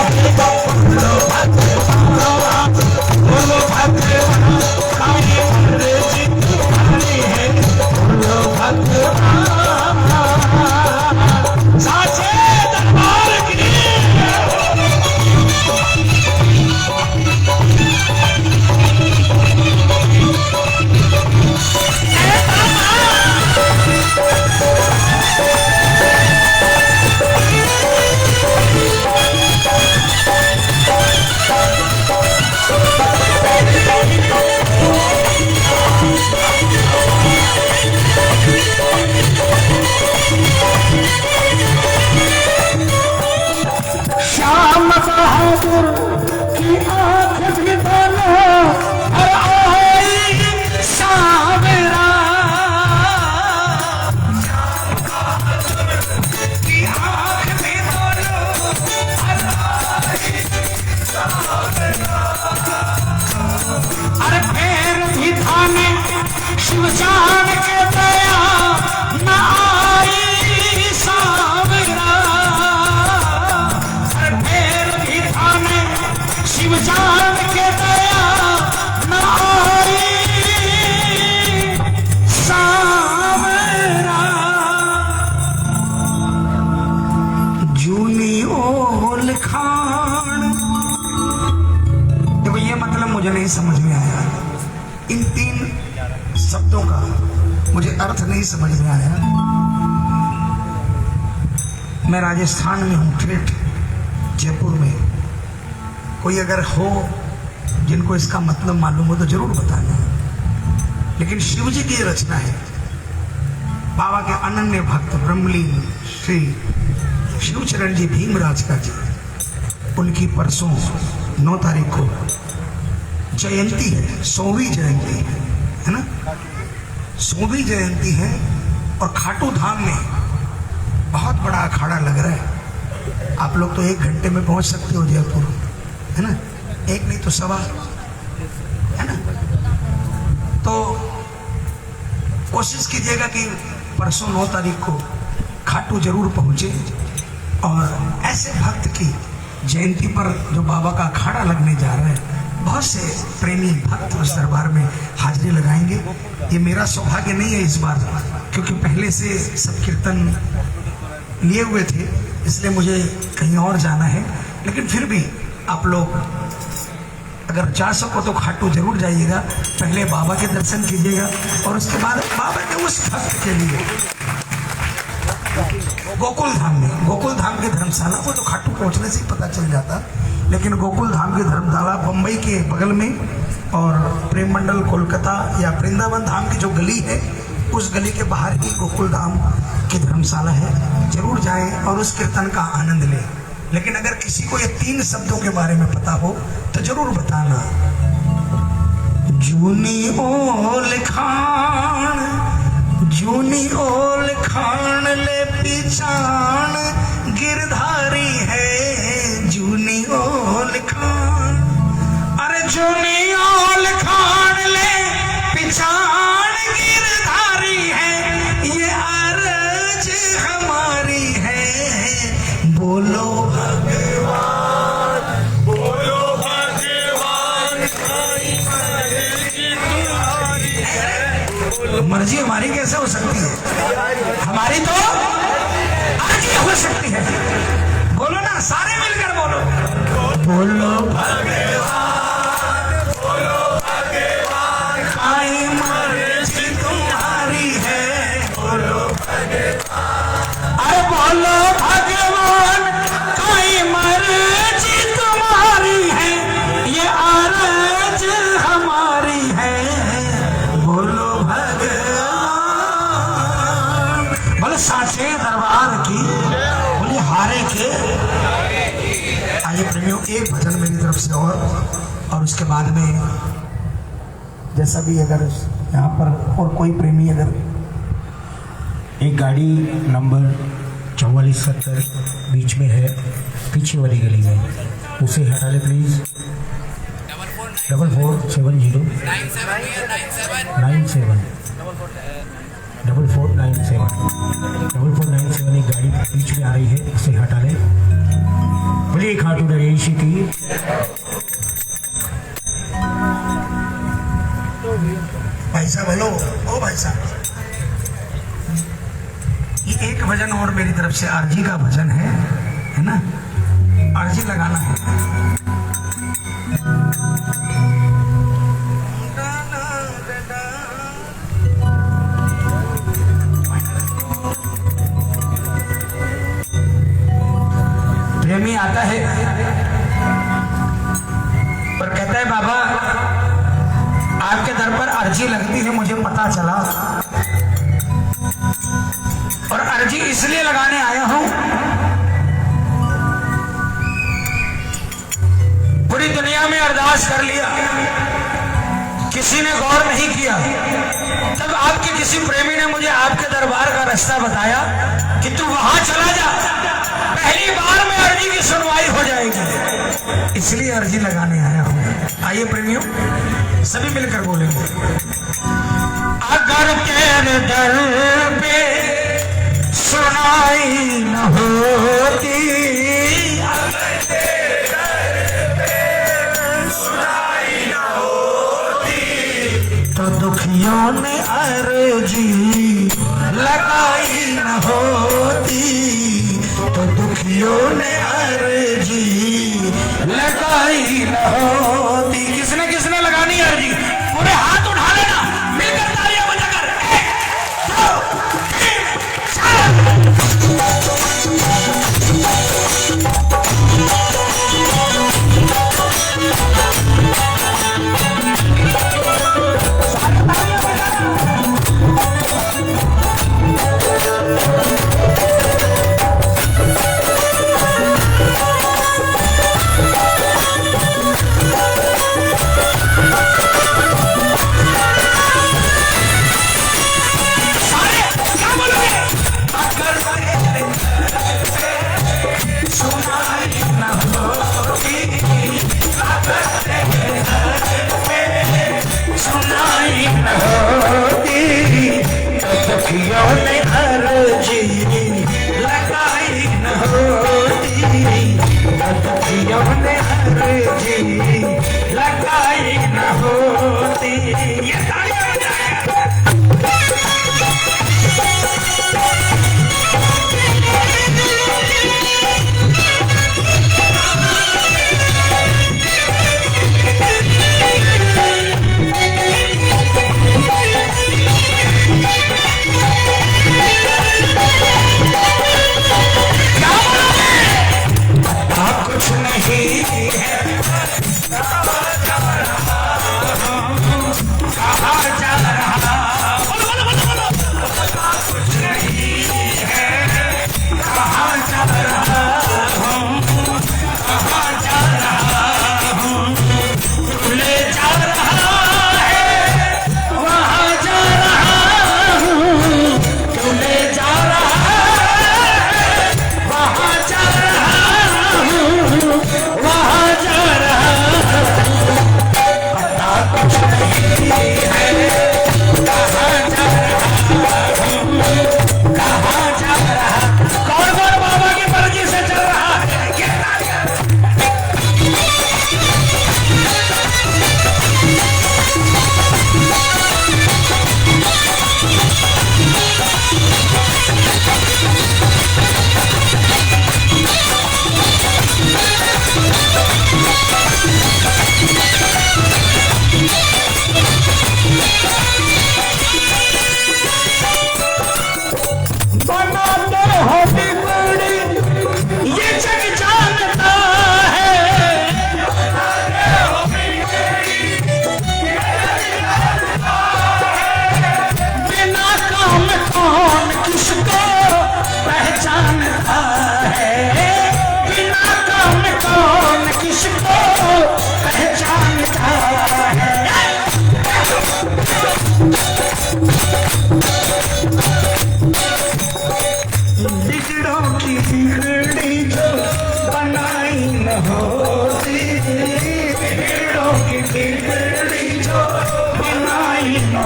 बोलो भगवान हमारी आरज़ तुम्हारी है। बोलो भगवान साचे दरबार की। श्याम बहादुर की आंख भी बोलो और आई सावरा। श्याम बहादुर की आंख भी बोलो और आई सावरा। अरे पैर भी थाने शिव जान के दया न आई सावरा। शिव जान के दया न आई सावरा। जूनी ओल खान। देखो ये मतलब मुझे नहीं समझ में आया, इन 3 शब्दों का मुझे अर्थ नहीं समझ में आया। मैं राजस्थान में हूँ, ठेठ जयपुर में। कोई अगर हो जिनको इसका मतलब मालूम हो तो जरूर बताना। लेकिन शिव जी की रचना है, बाबा के अनन्य भक्त ब्रह्मलीन श्री शिवचरण जी भीमराज का जी, उनकी परसों 9 तारीख को जयंती है, 100वीं जयंती है ना, 100वीं जयंती है। और खाटू धाम में बहुत बड़ा अखाड़ा लग रहा है। आप लोग तो 1 घंटे में पहुंच सकते हो जयपुर, है ना, 1 नहीं तो 1.25, है ना। तो कोशिश कीजिएगा कि परसों 9 तारीख को खाटू जरूर पहुंचे और ऐसे भक्त की जयंती पर जो बाबा का अखाड़ा लगने जा रहा है, बहुत से प्रेमी भक्त उस दरबार में हाजिरी लगाएंगे। ये मेरा सौभाग्य नहीं है इस बार, क्योंकि पहले से सब कीर्तन लिए हुए थे, इसलिए मुझे कहीं और जाना है। लेकिन फिर भी आप लोग अगर जा सको तो खाटू जरूर जाइएगा। पहले बाबा के दर्शन कीजिएगा और उसके बाद बाबा के उस भक्त के लिए गोकुल धाम के धर्मशाला को तो खाटू पहुंचने से ही पता चल जाता, लेकिन गोकुल धाम की धर्मशाला बम्बई के बगल में और प्रेम मंडल कोलकाता या वृंदावन धाम की जो गली है, उस गली के बाहर ही गोकुल धाम की धर्मशाला है। जरूर जाएं और उस कीर्तन का आनंद लें। लेकिन अगर किसी को ये 3 शब्दों के बारे में पता हो तो जरूर बताना। जूनी ओल खान ले पिछाण गिरधारी है। जूनी ओल खान, अरे जूनी ओल खान ले पिछाण गिरधारी है। ये अर्ज हमारी है। बोलो भगवान, बोलो भगवान, मर्जी हमारी कैसे हो सकती है? हमारी तो अर्जी हो सकती है। बोलो ना, सारे मिलकर बोलो, बोलो भगवान, बोलो भगवान, काई मर्जी तुम्हारी है। बोलो भगवान, अरे बोलो भगवान, काई मर्जी तुम्हारी है। ये अर्ज हमारी है। बोलो भगवान। प्रेमियों एक भजन मेरी तरफ से और उसके बाद में जैसा भी अगर यहाँ पर और कोई प्रेमी अगर एक गाड़ी नंबर 4470 बीच में है, पीछे वाली गली में, उसे हटा ले प्लीज। 4470 4497 एक गाड़ी बीच में आ रही है, उसे हटा ले। बोलिए खाटू नरेश की। भाई साहब हेलो, ओ भाई साहब, ये एक भजन और मेरी तरफ से आरजी का भजन है ना, आरजी लगाना है। प्रेमी आता है और कहता है बाबा आपके दर पर अर्जी लगती है, मुझे पता चला, और अर्जी इसलिए लगाने आया हूं, पूरी दुनिया में अरदास कर लिया, किसी ने गौर नहीं किया। तब आपके किसी प्रेमी ने मुझे आपके दरबार का रास्ता बताया कि तू वहां चला जा, पहली बार में अर्जी की सुनवाई हो जाएगी, इसलिए अर्जी लगाने आया हूं। आइए प्रेमियों सभी मिलकर बोलेंगे। अगर तेरे दर पे सुनाई न होती, अगर तेरे दर पे सुनाई न होती, तो दुखियों ने अर्जी लगाई न होती, तो दुखियों ने अर्जी लगाई न होती। किसने किसने लगानी अर्जी? पूरे हाथ उठा लेना, मिलकर तालियां बजाकर। 1 2 3 4।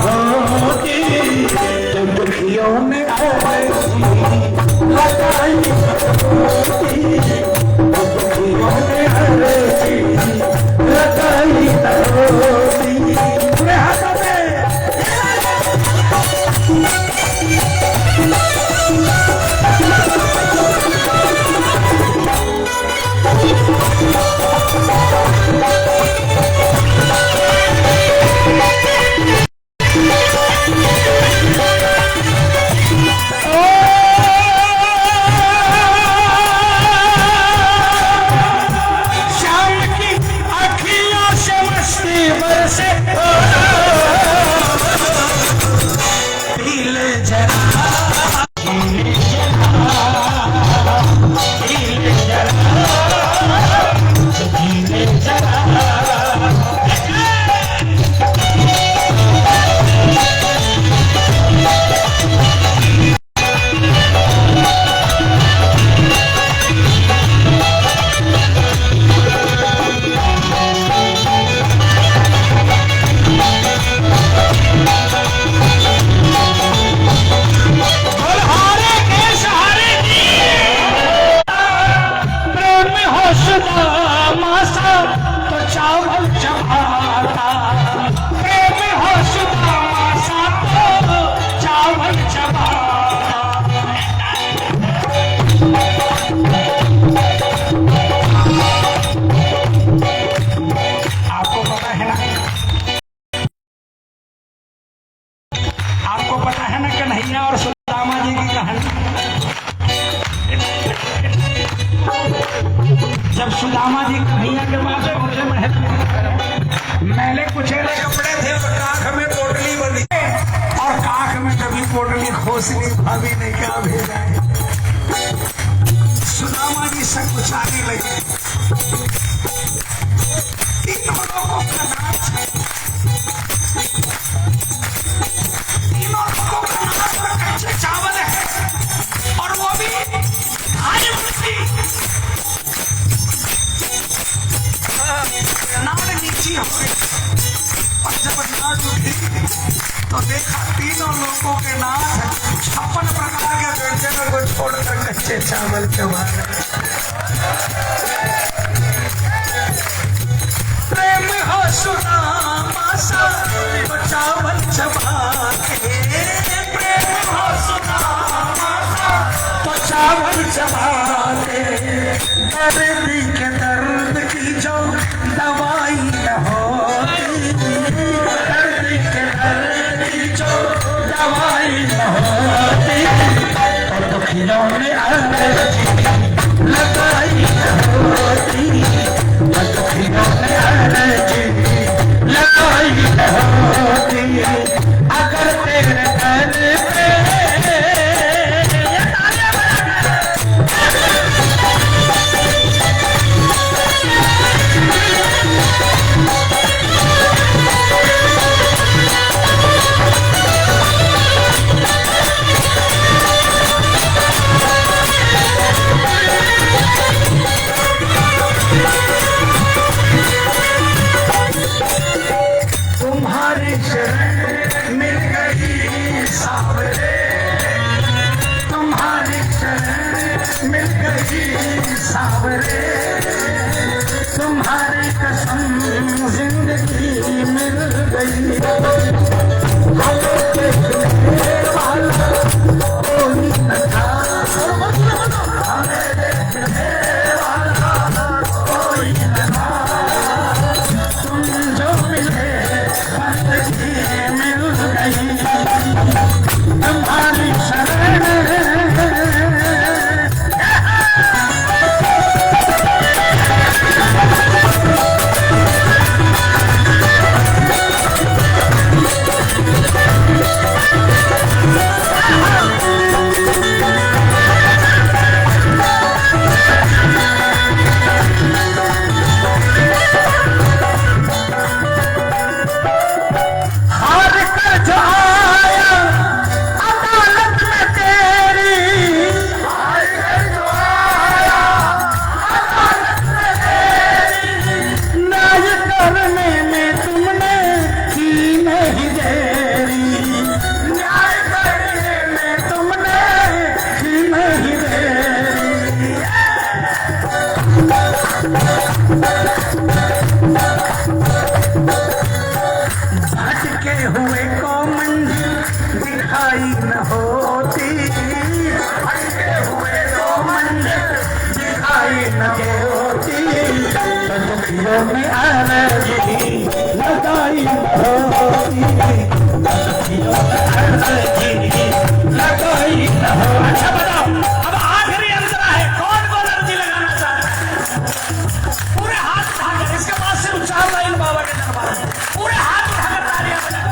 होती तो दुखियों में ऐसी लगाई होती तो दुखियों में ऐसी लगाई होती। पूरे हाथों में जब सुदामा जी कन्हैया के माथे मुझे मैले कुचेले कपड़े थे और काख में पोटली बंधी और काख में कभी पोटली खोसली भाभी ने क्या भेजा है। सुदामा जी सब कुचाने लगे। तीनों लोगों का नाच है, तीनों लोगों का नाच में कच्चे चावल है और वो भी आज नाड़ नीची हो गई। और जब नाड़ उठी तो देखा तीनों लोगों के नाच 56 प्रकार के व्यंजनों को छोड़कर कच्चे चावल के बारे प्रेम हो सुदामा सा तो चावल चबा के, प्रेम हो सुदामा सा तो चावल चबा के, दर्द के दर्द की जो दवाई न होती, दर्द के दर्द की जो दवाई न होती तो दुखियों में अर्जी लगाई न होती, तो दुखियों में अर्जी लगाई न होती। अगर तेरे दर पे तुम्हारी शरण मिल गई सावरे, तुम्हारी शरण मिल गई सावरे, तुम्हारी कसम जिंदगी मिल गई। वाला कोई न था, हमें देखने वाला कोई न था, तुम जो मिले मिल गई तुम्हारी शरण। भटके हुए को मंजिल दिखाई न होती, भटके हुए को मंजिल दिखाई न होती, तो दुखियों में अर्जी लगाई न होती, तो दुखियों में अर्जी लगाई न होती। अच्छा बताओ, अब आखिरी अंतरा है, कौन कौन अर्जी लगाना चाहता है? पूरे हाथ उठाकर, इसके बाद से उच्चार लाइन बाबा के दरबार में पूरे हाथ उठाकर तालियां बजाकर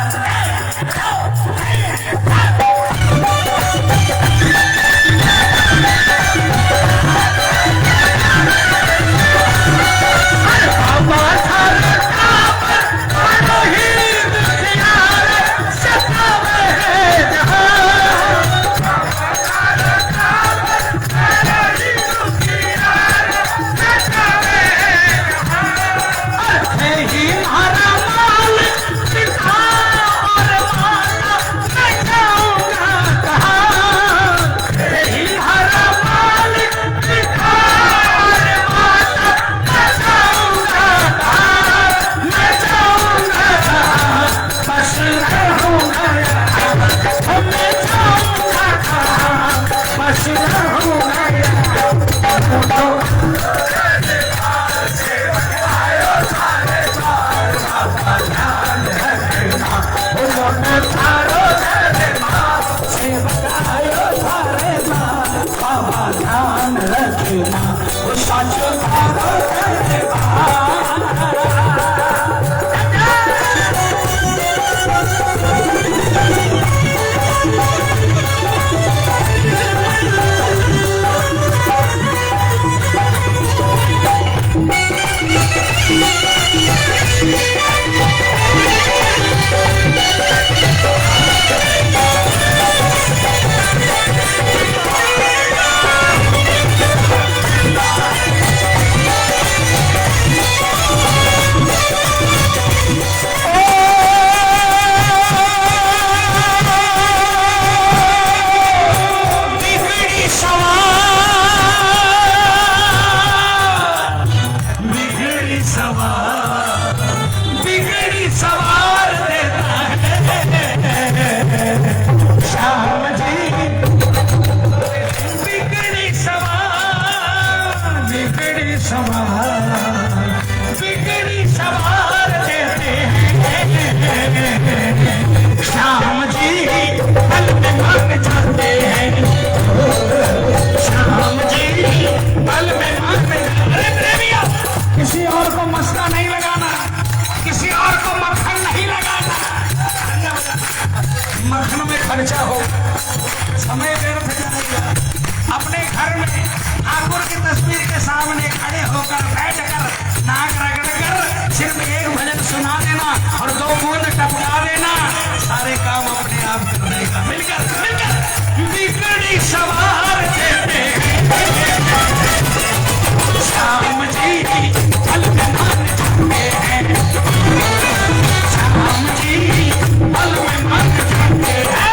किसी और को मसला नहीं लगाना, किसी और को मक्खन नहीं लगाना। मक्खन में खर्चा हो, समय व्यर्थ जाएगा। अपने घर में ठाकुर की तस्वीर के सामने खड़े होकर बैठकर नाक रगड़कर सिर्फ एक भजन सुना देना और 2 बूंद टपका देना, सारे काम अपने आप कर देगा। मिलकर मिलकर बिगड़ी सवार देते श्याम जी पल में मान जाते हैं, श्याम जी पल में मान जाते हैं।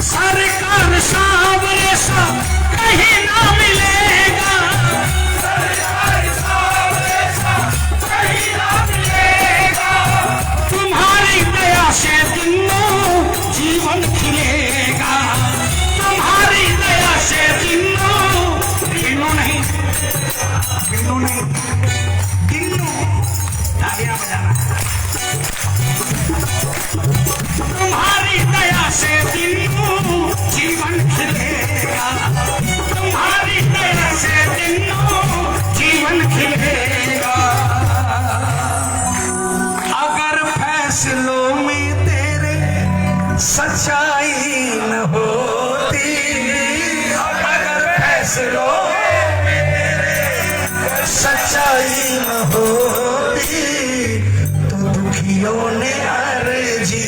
सरकार सावरे सा कहीं ना मिलेगा, सरकार सावरे सा कहीं ना मिलेगा, तुम्हारी दया से दिनों जीवन खिलेगा, तुम्हारी दया से दिनों दिनों नहीं दिनों तालियां बजाना, तुम्हारी दया से दिनों जीवन खिलेगा, तुम्हारी दया से दिनों जीवन खिलेगा। अगर फैसलों में तेरे सच्चाई न होती, अगर फैसलों में तेरे सच्चाई न होती, तो दुखियों ने अर्जी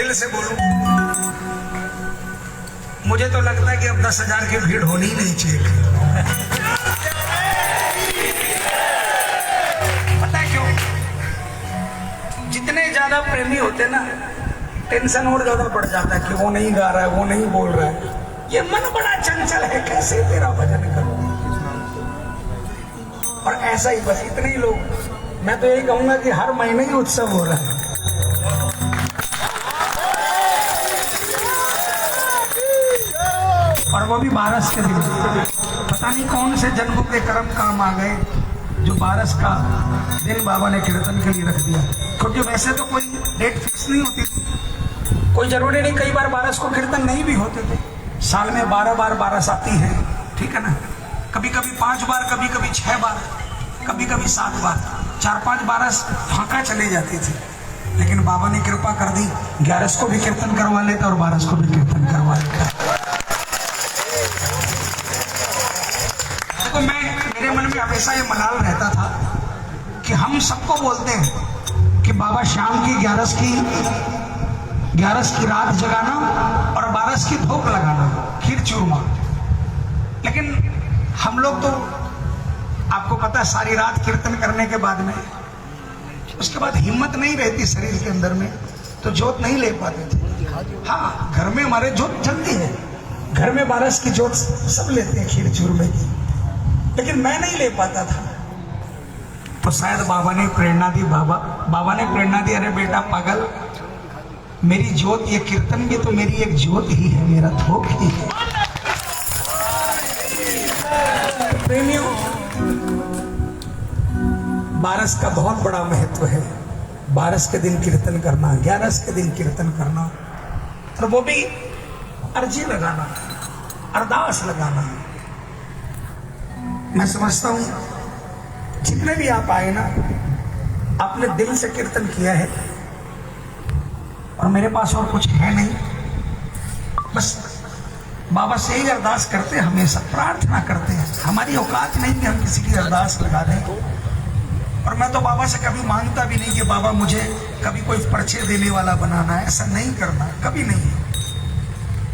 दिल से बोलूं, मुझे तो लगता है कि अब 10,000 की भीड़ होनी ही नहीं चाहिए। पता है क्यों? जितने ज्यादा प्रेमी होते ना, टेंशन और ज्यादा बढ़ जाता है कि वो नहीं गा रहा है, वो नहीं बोल रहा है, ये मन बड़ा चंचल है, कैसे तेरा भजन करूं। और ऐसा ही बस इतने ही लोग, मैं तो यही कहूंगा कि हर महीने ही उत्सव हो रहा है। और वो भी 12 के दिन। पता नहीं कौन से जन्म के कर्म काम आ गए जो 12 का दिन बाबा ने कीर्तन के लिए रख दिया। क्योंकि वैसे तो कोई डेट फिक्स नहीं होती थी, कोई जरूरी नहीं, कई बार 12 को कीर्तन नहीं भी होते थे। साल में 12 बार 12 आती है, ठीक है ना। कभी कभी 5 बार, कभी कभी 6 बार, कभी कभी 7 बार, 4-5 12 फांका चले जाती थी। लेकिन बाबा ने कृपा कर दी, 11 को भी कीर्तन करवा लेता और 12 को भी कीर्तन करवा लेता। देखो, मेरे मन में हमेशा ये मलाल रहता था कि हम सबको बोलते हैं कि बाबा शाम की 11 की रात जगाना और 12 की भोग लगाना, खीर चूरमा। लेकिन हम लोग तो, आपको पता है, सारी रात कीर्तन करने के बाद में उसके बाद हिम्मत नहीं रहती शरीर के अंदर में, तो जोत नहीं ले पाते थे। हाँ, घर में हमारे जोत जलती है, घर में 12 की जोत सब लेते हैं खीर चूरमे की, लेकिन मैं नहीं ले पाता था। तो शायद बाबा ने प्रेरणा दी, बाबा ने प्रेरणा दी, अरे बेटा पागल, मेरी जोत, ये कीर्तन भी तो मेरी एक जोत ही है, मेरा थोक ही है। प्रेमियों, 12 का बहुत बड़ा महत्व है। 12 के दिन कीर्तन करना, 11 के दिन कीर्तन करना, और वो भी अर्जी लगाना, अरदास लगाना। मैं समझता हूं जितने भी आप आए ना, आपने दिल से कीर्तन किया है, और मेरे पास और कुछ है नहीं, बस बाबा से ही अरदास करते हैं, हमेशा प्रार्थना करते हैं। हमारी औकात नहीं कि हम किसी की अरदास लगा दें, और मैं तो बाबा से कभी मांगता भी नहीं कि बाबा मुझे कभी कोई पर्चे देने वाला बनाना है, ऐसा नहीं करना, कभी नहीं।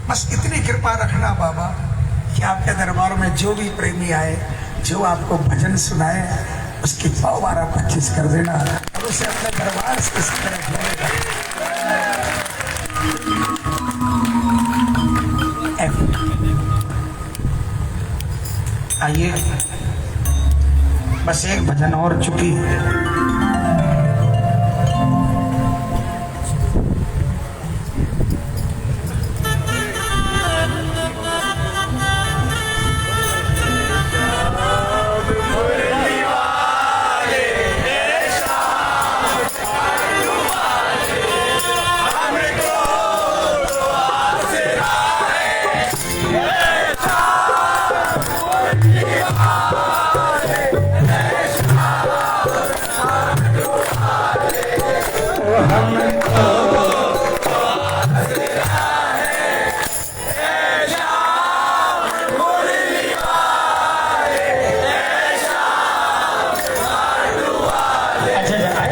बस इतनी कृपा रखना बाबा कि आपके दरबार में जो भी प्रेमी आए, जो आपको भजन सुनाए, उसकी 100-12-25 कर देना, और उसे अपने दरबार से इस तरह जोड़ेगा। आइए, बस एक भजन और चुकी है।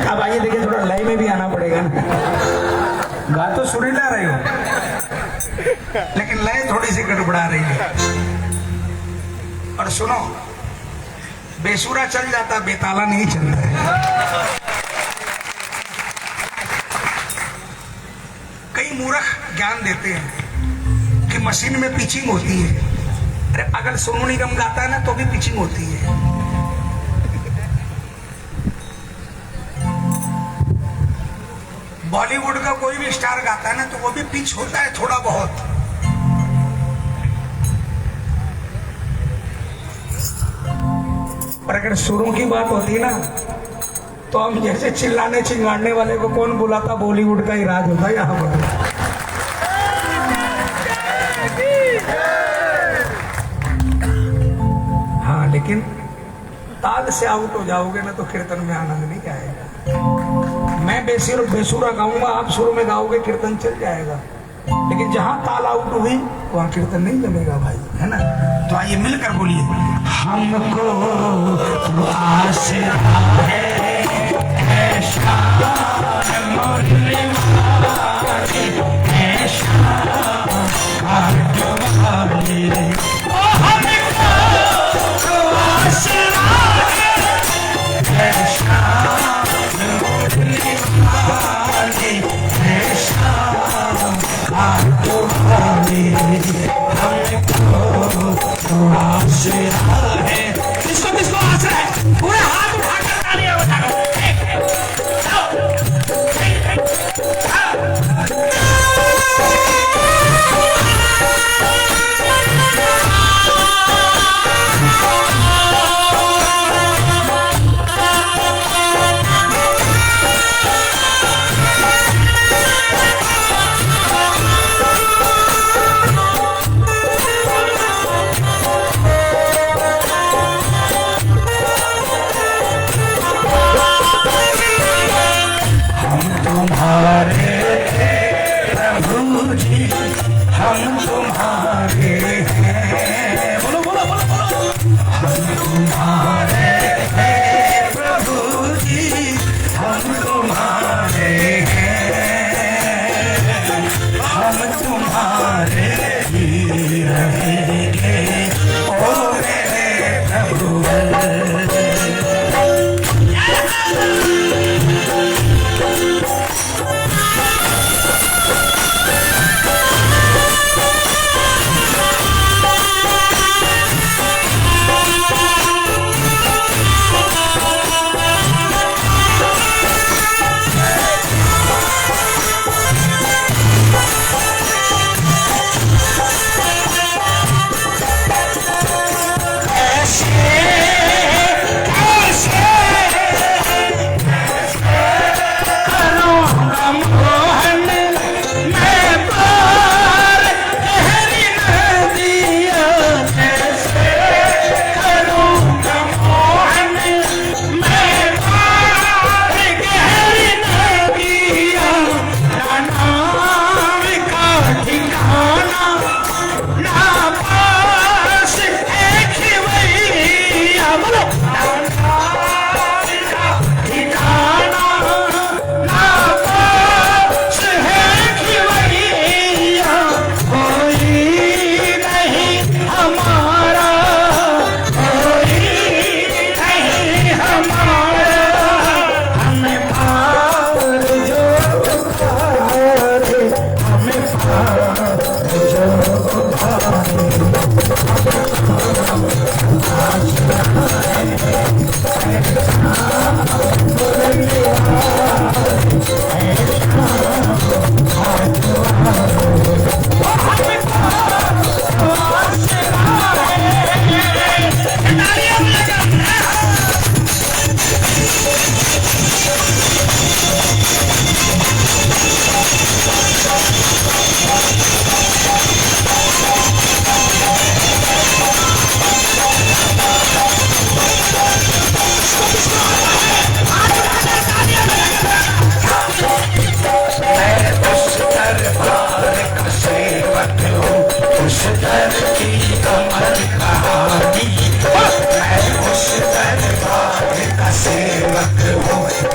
अब आइए, देखिए, थोड़ा लय में भी आना पड़ेगा ना। गा तो सुरीला रहे हो, लेकिन लय थोड़ी सी गड़बड़ा रही है। और सुनो, बेसुरा चल जाता, बेताला नहीं चलता है। कई मूर्ख ज्ञान देते हैं कि मशीन में पिचिंग होती है। अरे अगर सोनू निगम गाता है ना, तो भी पिचिंग होती है। बॉलीवुड का कोई भी स्टार गाता है ना, तो वो भी पिच होता है थोड़ा बहुत। पर अगर सुरों की बात होती है ना, तो हम जैसे चिल्लाने चिंगाड़ने वाले को कौन बुलाता, बॉलीवुड का ही राज होता है यहाँ पर। हाँ, लेकिन ताल से आउट हो जाओगे ना, तो कीर्तन में आनंद नहीं आएगा। मैं बेसुरा गाऊंगा, आप सुर में गाओगे, कीर्तन चल जाएगा। लेकिन जहां ताल आउट हुई, वहां कीर्तन नहीं जमेगा भाई, है ना। तो आइए मिलकर बोलिए, हमको आस है किसको किसको आशा है? पूरे हाथ उठाकर तालियां बजाओ।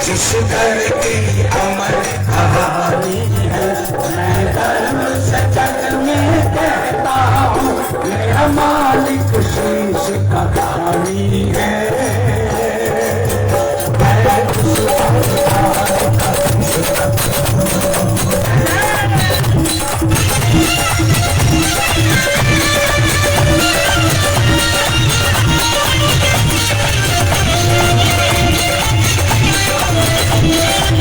जिस घर की अमर कहानी है, मैं धर्म सचन में कहता हूँ, मेरा मालिक शीश का दानी है। Yeah.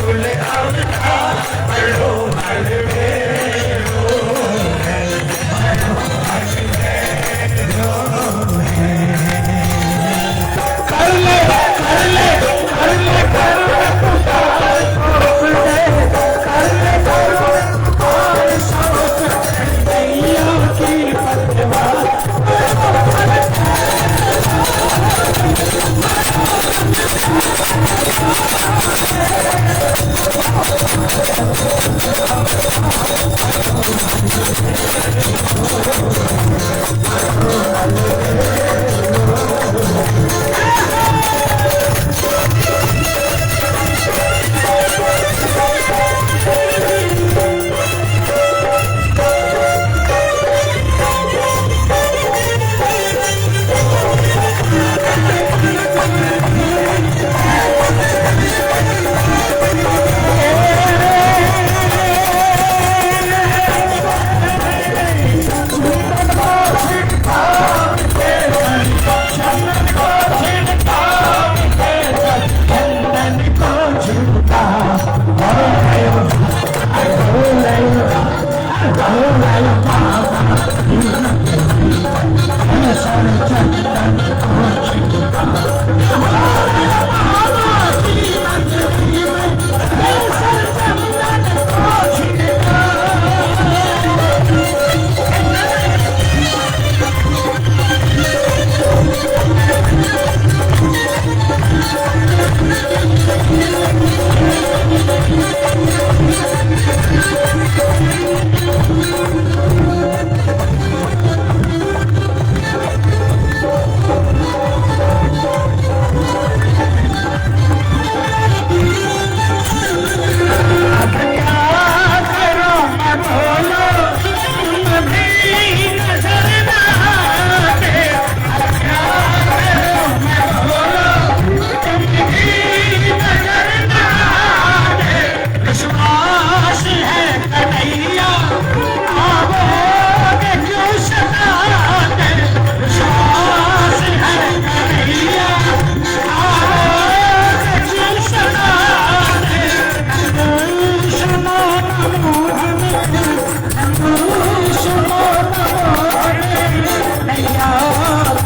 रसूल अवतार पढ़ो हर बेरो है, कर ले कर ले कर ले कर ले पुकार ठोक दे, कर ले पुकार शौक दैया की फतवा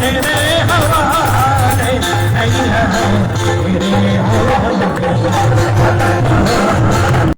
तेरे हवा